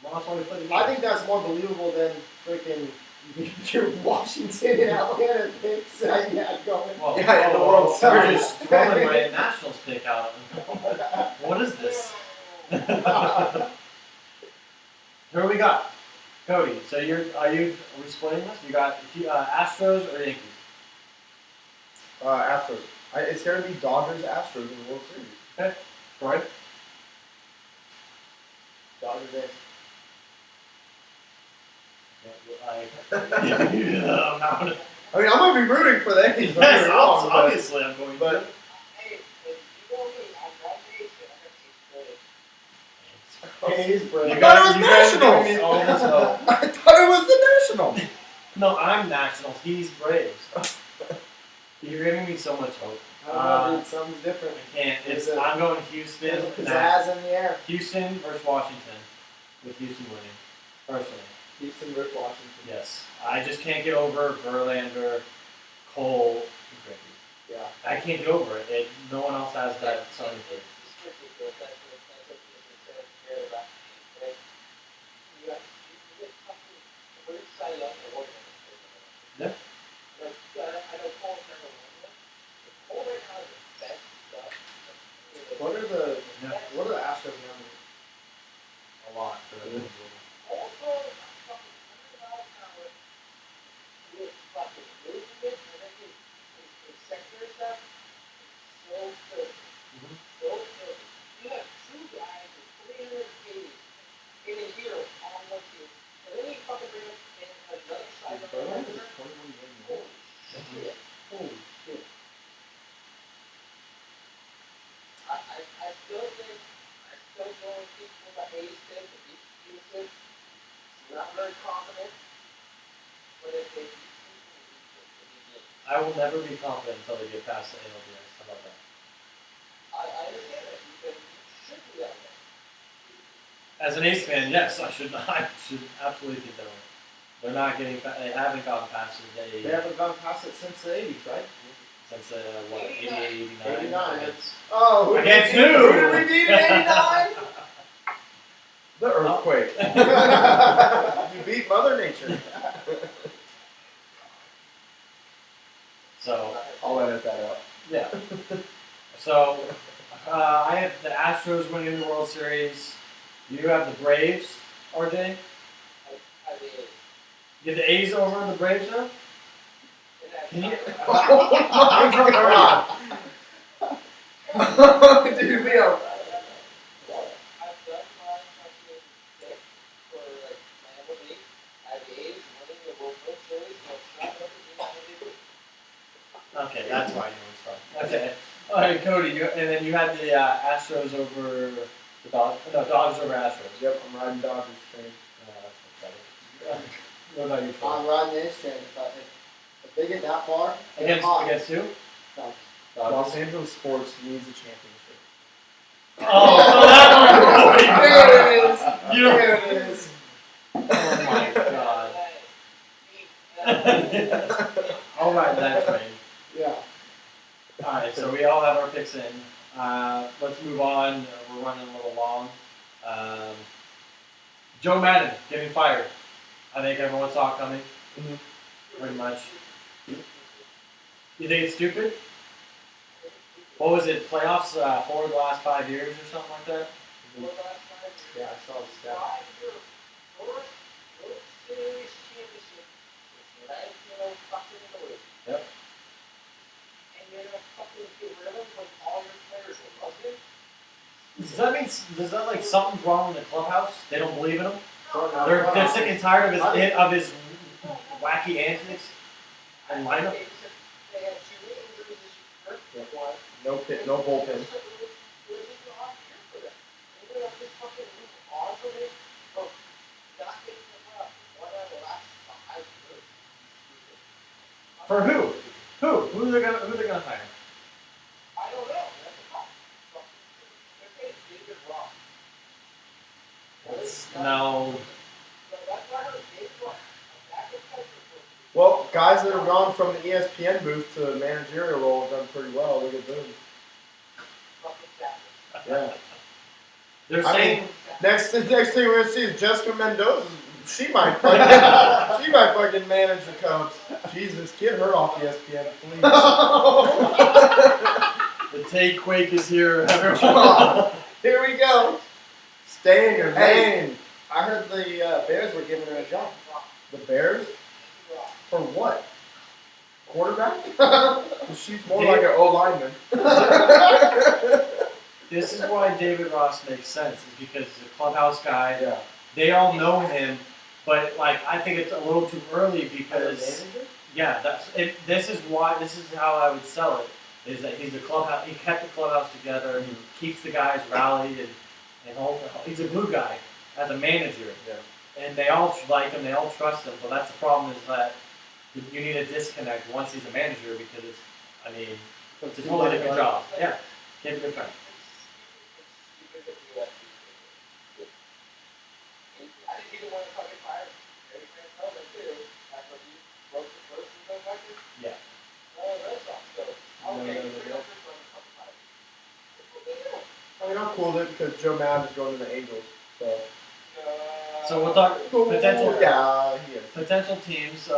Well, that's why we play the game. I think that's more believable than freaking your Washington and Atlanta picks that you had going. Well, Yeah, in the World I'm Series. just throwing my Nationals pick out. What is this? Who we got? Cody. So are we splitting this? You got Astros or Yankees? Astros. It's going to be Dodgers Astros in the World Series. Right. Dodgers A's. I'm not gonna. I mean, I'm going to be rooting for the A's. don't get Yes, me wrong, but- obviously I'm going to. but- A's, bro. You I thought guys, it you was guys are giving Nationals. me all this hope. I thought it was the Nationals. No, I'm Nationals. He's Braves. You're giving me so much hope. I don't know, dude. Something's different. I can't. There's a- I'm going Houston. There's a pizzazz in the air. Houston versus Washington, with Houston winning. Personally, Houston versus Washington. yes. I just can't get over Verlander, Cole, and Griffey. Yeah. I can't get over it. No one else has that starting pitch. Yeah. What are the Yeah. What are the Astros numbers? A lot for the Verlander is 21 games old. Holy shit. I still go and keep with my A's pick, the Houston. Not very confident, but if they I will never be confident until they get past the ALDS. How about that? I understand that. You should do that. As an Ace fan, yes, I should absolutely think they're winning. They're not getting. They haven't gotten past the They haven't gone past it since the 80s, right? since what 88, 89. 89. It's- Oh, who Against did we- who? Who did we beat in '89? The earthquake. You beat Mother Nature. So I'll edit that out. yeah. So I have the Astros winning the World Series. You have the Braves, RJ. I mean, You have the A's over the Braves now. Can you? Oh my god. Dude, we are. I've done my pick for like my MLB. I have the A's winning the World Series, so it's not what they do. Okay, that's why you were starting. Okay. All right, Cody. And then you had the Astros over the Dodgers. No, Dodgers over Astros. Yep, I'm riding Dodgers train. That's pathetic. What about you, Troy? I'm riding the A's train. If they get that far, they're Against hot. who? Dodgers. Los Angeles sports needs a championship. Oh, so that's where There it is. You- There it is. Oh my god. I'll ride that train. Yeah. Alright, so we all have our picks in. Let's move on. We're running a little long. Joe Madden getting fired. I think everyone saw it coming. Mhm. Pretty much. You think it's stupid? What was it? Playoffs for the last 5 years or something like that? Yeah, I saw the stat. Yep. Does that like something's wrong in the clubhouse? They don't believe in him? They're sick and tired of his wacky antics and lineup? No pit, no bullpen. For who? Who they're gonna hire? I don't know. No. Well, guys that have gone from the ESPN booth to the managerial role have done pretty well. Look at them. Yeah. They're I saying mean, next thing we're gonna see is Jessica Mendoza. She might fucking manage the Cubs. Jesus, get her off ESPN, please. the take quake is here, everyone. Here we go. Stay in your Hey. lane. I heard the Bears were giving her a job. The Bears? For what? Quarterback? She's more like an O lineman. This is why David Ross makes sense, is because he's a clubhouse guy. Yeah. They all know him, but like I think it's a little too early because this is how I would sell it. Is that he's a clubhouse? He kept the clubhouse together. He keeps the guys rallied and he's a glue guy as a manager. Yeah. And they all like him. They all trust him. But that's the problem is that you need a disconnect once he's a manager because it's a totally different job. Yeah, can't be different. I think he didn't want to fucking fire him. Very transparent too. That's what he wrote the first and the second. Yeah. Red Sox. So, okay, No. fucking I mean, I'm cool with it because Joe Madden is going to the Angels. So we'll talk potential Yeah, he is. potential teams.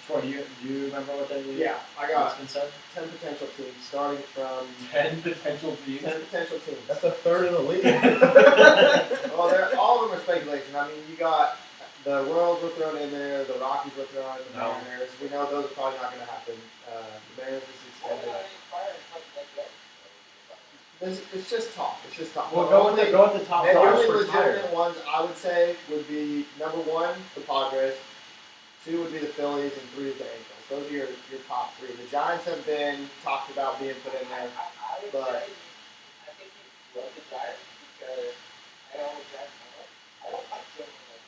Troy, do you remember what they? Yeah, I What's got been said? 10 potential teams, starting from 10 potential teams. 10 potential teams. That's a third in the league. Well, all of them are speculation. I mean, you got the Royals were thrown in there, the Rockies were thrown in, the No. Mariners. We know those are probably not going to happen. The Mariners is extended. It's just talk. It's just talk. We'll The go only- with the top The five. only retired. legitimate ones I would say would be number 1, the Padres. 2 would be the Phillies, and 3 is the Angels. Those are your top 3. The Giants have been talked about being put in there. I would But- say, I think you love the Giants because I always have I don't like Joe Madden,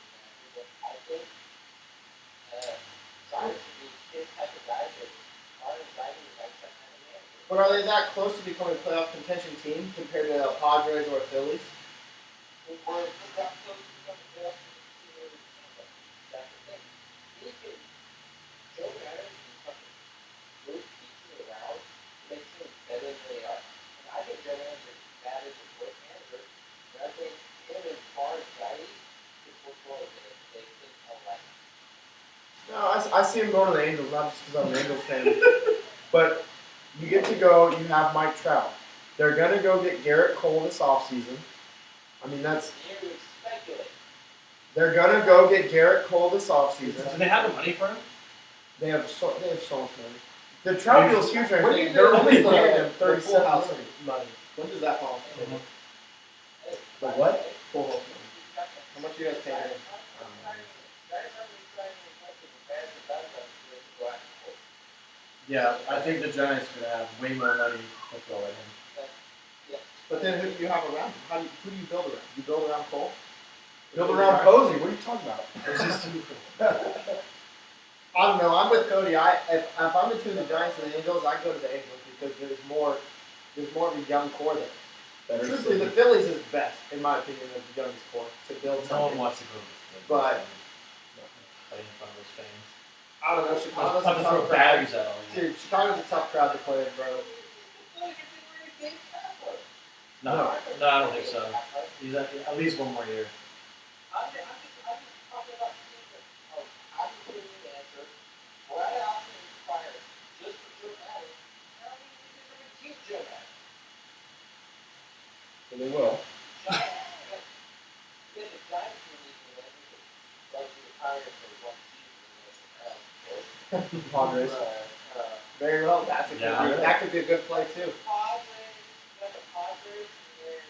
but I think Giants should be his type of guy that are exciting like that kind of man. But are they that close to becoming a playoff contention team compared to the Padres or Phillies? Or if he got close to becoming the best receiver in Tampa, that's the thing. He can, Joe Madden can fucking move pieces around, make things better than they are. And I think Joe Madden is bad as a great manager, but I think him and Barr and Giants could work well together. They think all right. No, I see him going to the Angels, not just because I'm an Angels fan. But you get to go, you have Mike Trout. They're going to go get Garrett Cole this offseason. I mean, You speculate. they're going to go get Garrett Cole this Do offseason. they have the money for him? They have so much money. The Trout deal's huge right When now. do you They're only think paying the him full 37 house million. money? When does that fall? The what? Full house money. How much you guys paying him? Yeah, I think the Giants are gonna have way more money to throw at him. But then who do you have around him? Who do you build around? You build around Cole? Build around Posey. What are you talking about? It's just too I don't know. I'm with Cody. If I'm between the Giants and the Angels, I go to the Angels because there's more of a young core there. Better Truthfully, city. the Phillies is best, in my opinion, of the youngest core to build No one something. wants to go to the But- play in front of those fans. I don't know. Chicago's Have a to throw tough crowd. batteries at all. Dude, Chicago's a tough crowd to play in front of. No, I don't think so. He's at least one more year. I'm just talking about the team that, I'm putting in the answer. Why option expires just for Joe Madden? How do you think they're going to keep Joe Madden? So they will. Giants, the Giants are leaving them because like he retired for one season in the Padres. Very well. That's a good. Yeah. That could be a good play too. Padres, you got the Padres, and then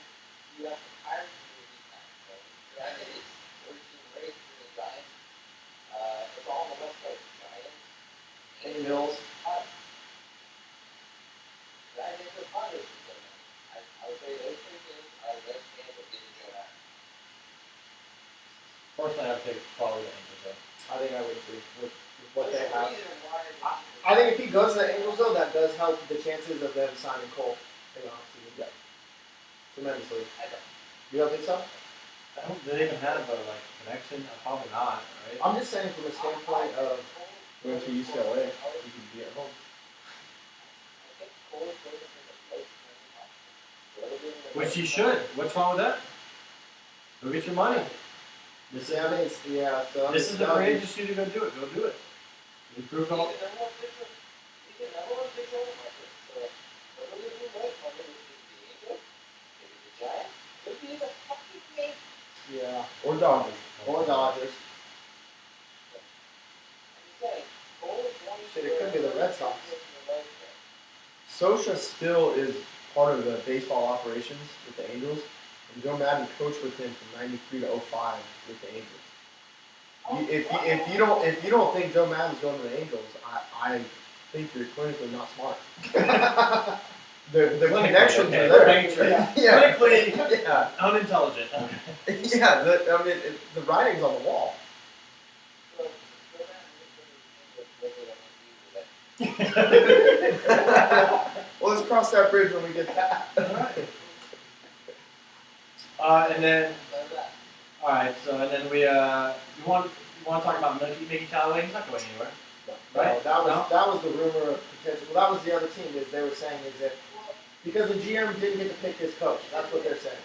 you have the Pirates in the league. It's 13 races for the Giants. It's all on the West Coast. Giants, Angels. Padres. I think the Padres is good. I would say those three teams are the best chance of getting Joe Madden. Personally, I'd pick probably the Angels though. I think I would too. With what they There's a have. reason why I think if he goes to the Angels though, that does help the chances of them signing Cole in the offseason. Yeah. Tremendously. You don't think so? I don't. Do they even have a connection? Probably not, right? I'm just saying from a standpoint of Went to UCLA. You could be at home. Which you should. What's wrong with that? Go get your money. This is yeah, I mean, it's, yeah. So I this mean, is the that would be- courageous you to go do it. Go do it. You prove all. Yeah. Or Dodgers. Or Dodgers. Shit, it could be the Red Sox. Sosha still is part of the baseball operations with the Angels, and Joe Madden coached with him from '93 to '05 with the Angels. If you don't think Joe Madden's going to the Angels, I think you're clinically not smart. the connections okay, are there. nature. Yeah. Clinically Yeah. unintelligent. Yeah. The writing's on the wall. Well, let's cross that bridge when we get there. And then, all right. So and then we you want to talk about Mickey Callaway? He's not going anywhere, right? No, that was the rumor of potential. Well, that was the other team that they were saying is if because the GM didn't get to pick his coach. That's what they're saying.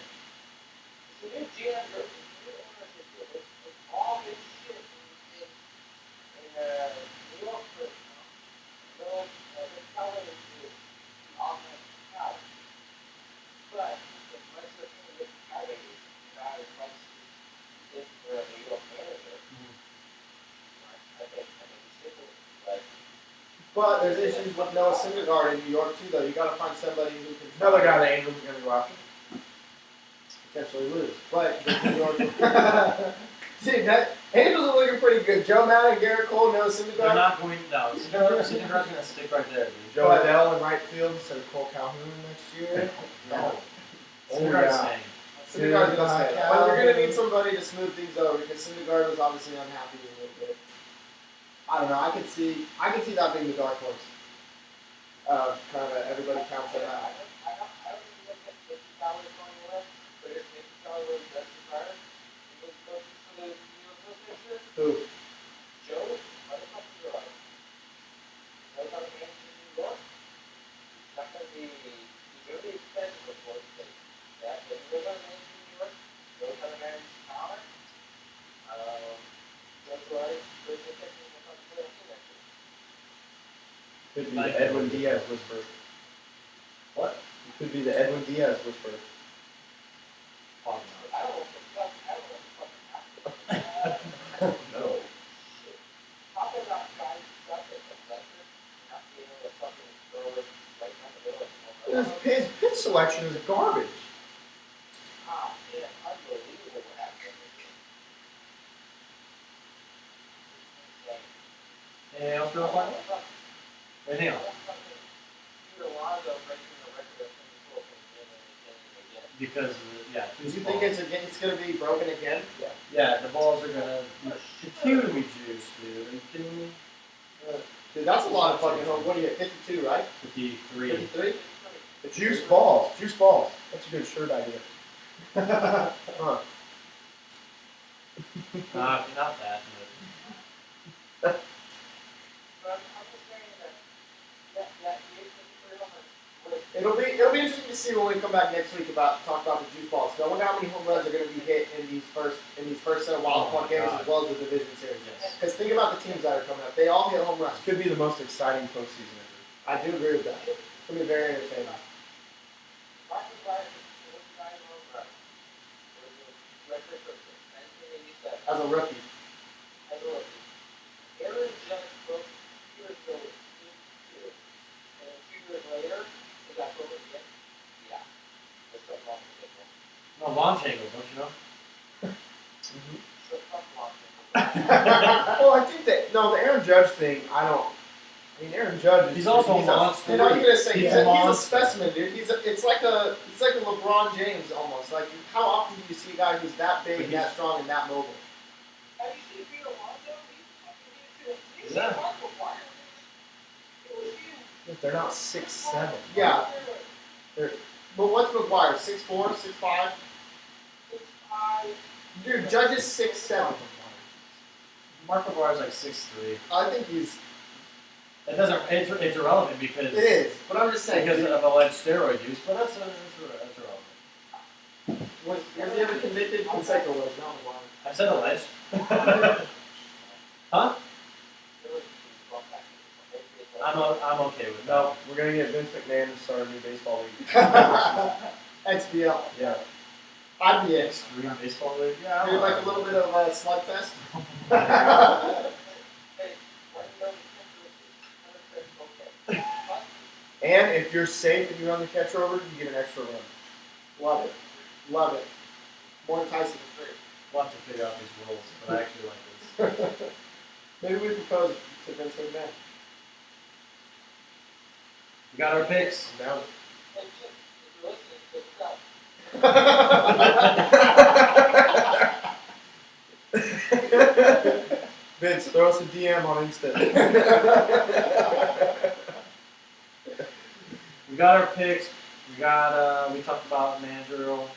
But there's issues with Noah Syndergaard in New York too, though. You got to find somebody who can Another guy the Angels are going to go after. potentially lose. But the New York, dude, that Angels are looking pretty good. Joe Madden, Garrett Cole, Noah They're Syndergaard. not going. No, Syndergaard's gonna stick right there, dude. Joe Adell in right field instead of Cole Calhoun next year. No. Oh, Syndergaard's yeah. staying. Syndergaard's gonna stay. Calhoun. But you're gonna need somebody to smooth things over because Syndergaard was obviously unhappy a little bit. I don't know. I could see that being the dark horse. Kind of everybody counts that out. Who? Could be the Edwin Diaz whisper. What? It could be the Edwin Diaz whisper. Probably No. His pitch selection is garbage. Anything else we want to talk about? Anything else? Yeah, Do you juice think balls. it's going to be broken again? Yeah, the balls are gonna continue to be juiced, dude. Are you kidding me? Dude, that's a lot of fucking home. What are you at 52, right? 53. 53? Juice balls. Juice balls. That's a good shirt idea. Huh. Not that. But I'm just saying that the 853 would It'll be interesting to see when we come back next week about talk about the juice balls. So I wonder how many home runs are going to be hit in these first set of wild card games as well as the division series. Yes. Because think about the teams that are coming up. They all hit home runs. This could be the most exciting postseason ever. I do agree with that. It's going to be very entertaining. Marcus Bryant was 49 home runs. Was a record for 1987 As a rookie. as a rookie. Aaron Judge broke 2 years ago with team 2. And then 2 years later, he got broken again. Yeah. That's something wrong with it. No, launch angle, don't you know? So fuck Washington. Well, I think that the Aaron Judge thing. I mean, Aaron Judge is He's also a monster. You know, you're gonna say He's he's a a monster. specimen, dude. It's like a LeBron James almost. Like how often do you see a guy who's that big, and that strong, and that mobile? Have you seen Peter Lonzo? He's Yeah. Marco Wire. It was huge. They're not 6'7". Yeah. But what's McGuire? 6'4", 6'5"? 6'5". Dude, Judge is 6'7". Mark McGuire's like 6'3". I think he's. It doesn't. It's irrelevant because It is, but I'm just saying. because of alleged steroid use. But that's irrelevant. Was he ever convicted? Conseco was, not McGuire. I said alleged. Huh? I'm okay with that. No, we're gonna get Vince McMahon to start a new baseball league. XBL. Yeah. I'd be it. Extreme baseball league. Yeah, Maybe like a little bit of a slugfest. And if you're safe and you run the catch over, you get an extra run. Love it. Love it. More enticing. We'll have to figure out these rules, but I actually like this. Maybe we propose to Vince McMahon. We got our picks. Now, Vince, throw us a DM on Insta. We got our picks. We got. We talked about managerial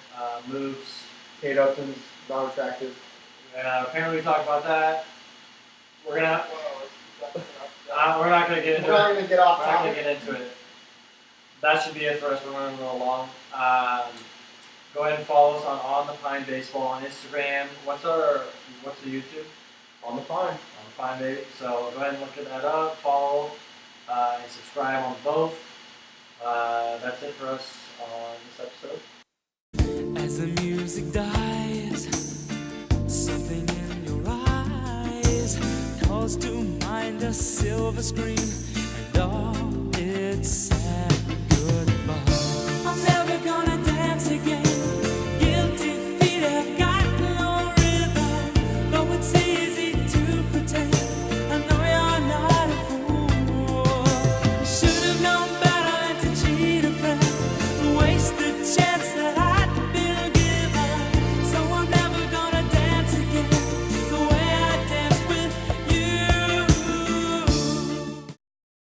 moves. Kate Upton's not attractive. Apparently, we talked about that. We're gonna. We're not gonna get into We're not it. going to get off We're not gonna topic. get into it. That should be it for us. We're running a little long. Go ahead and follow us on the Pine Baseball on Instagram. What's the YouTube? On the pine. On the Pine Baby. So go ahead and look that up. Follow and subscribe on both. That's it for us on this episode. As the music dies, something in your eyes calls to mind a silver screen and all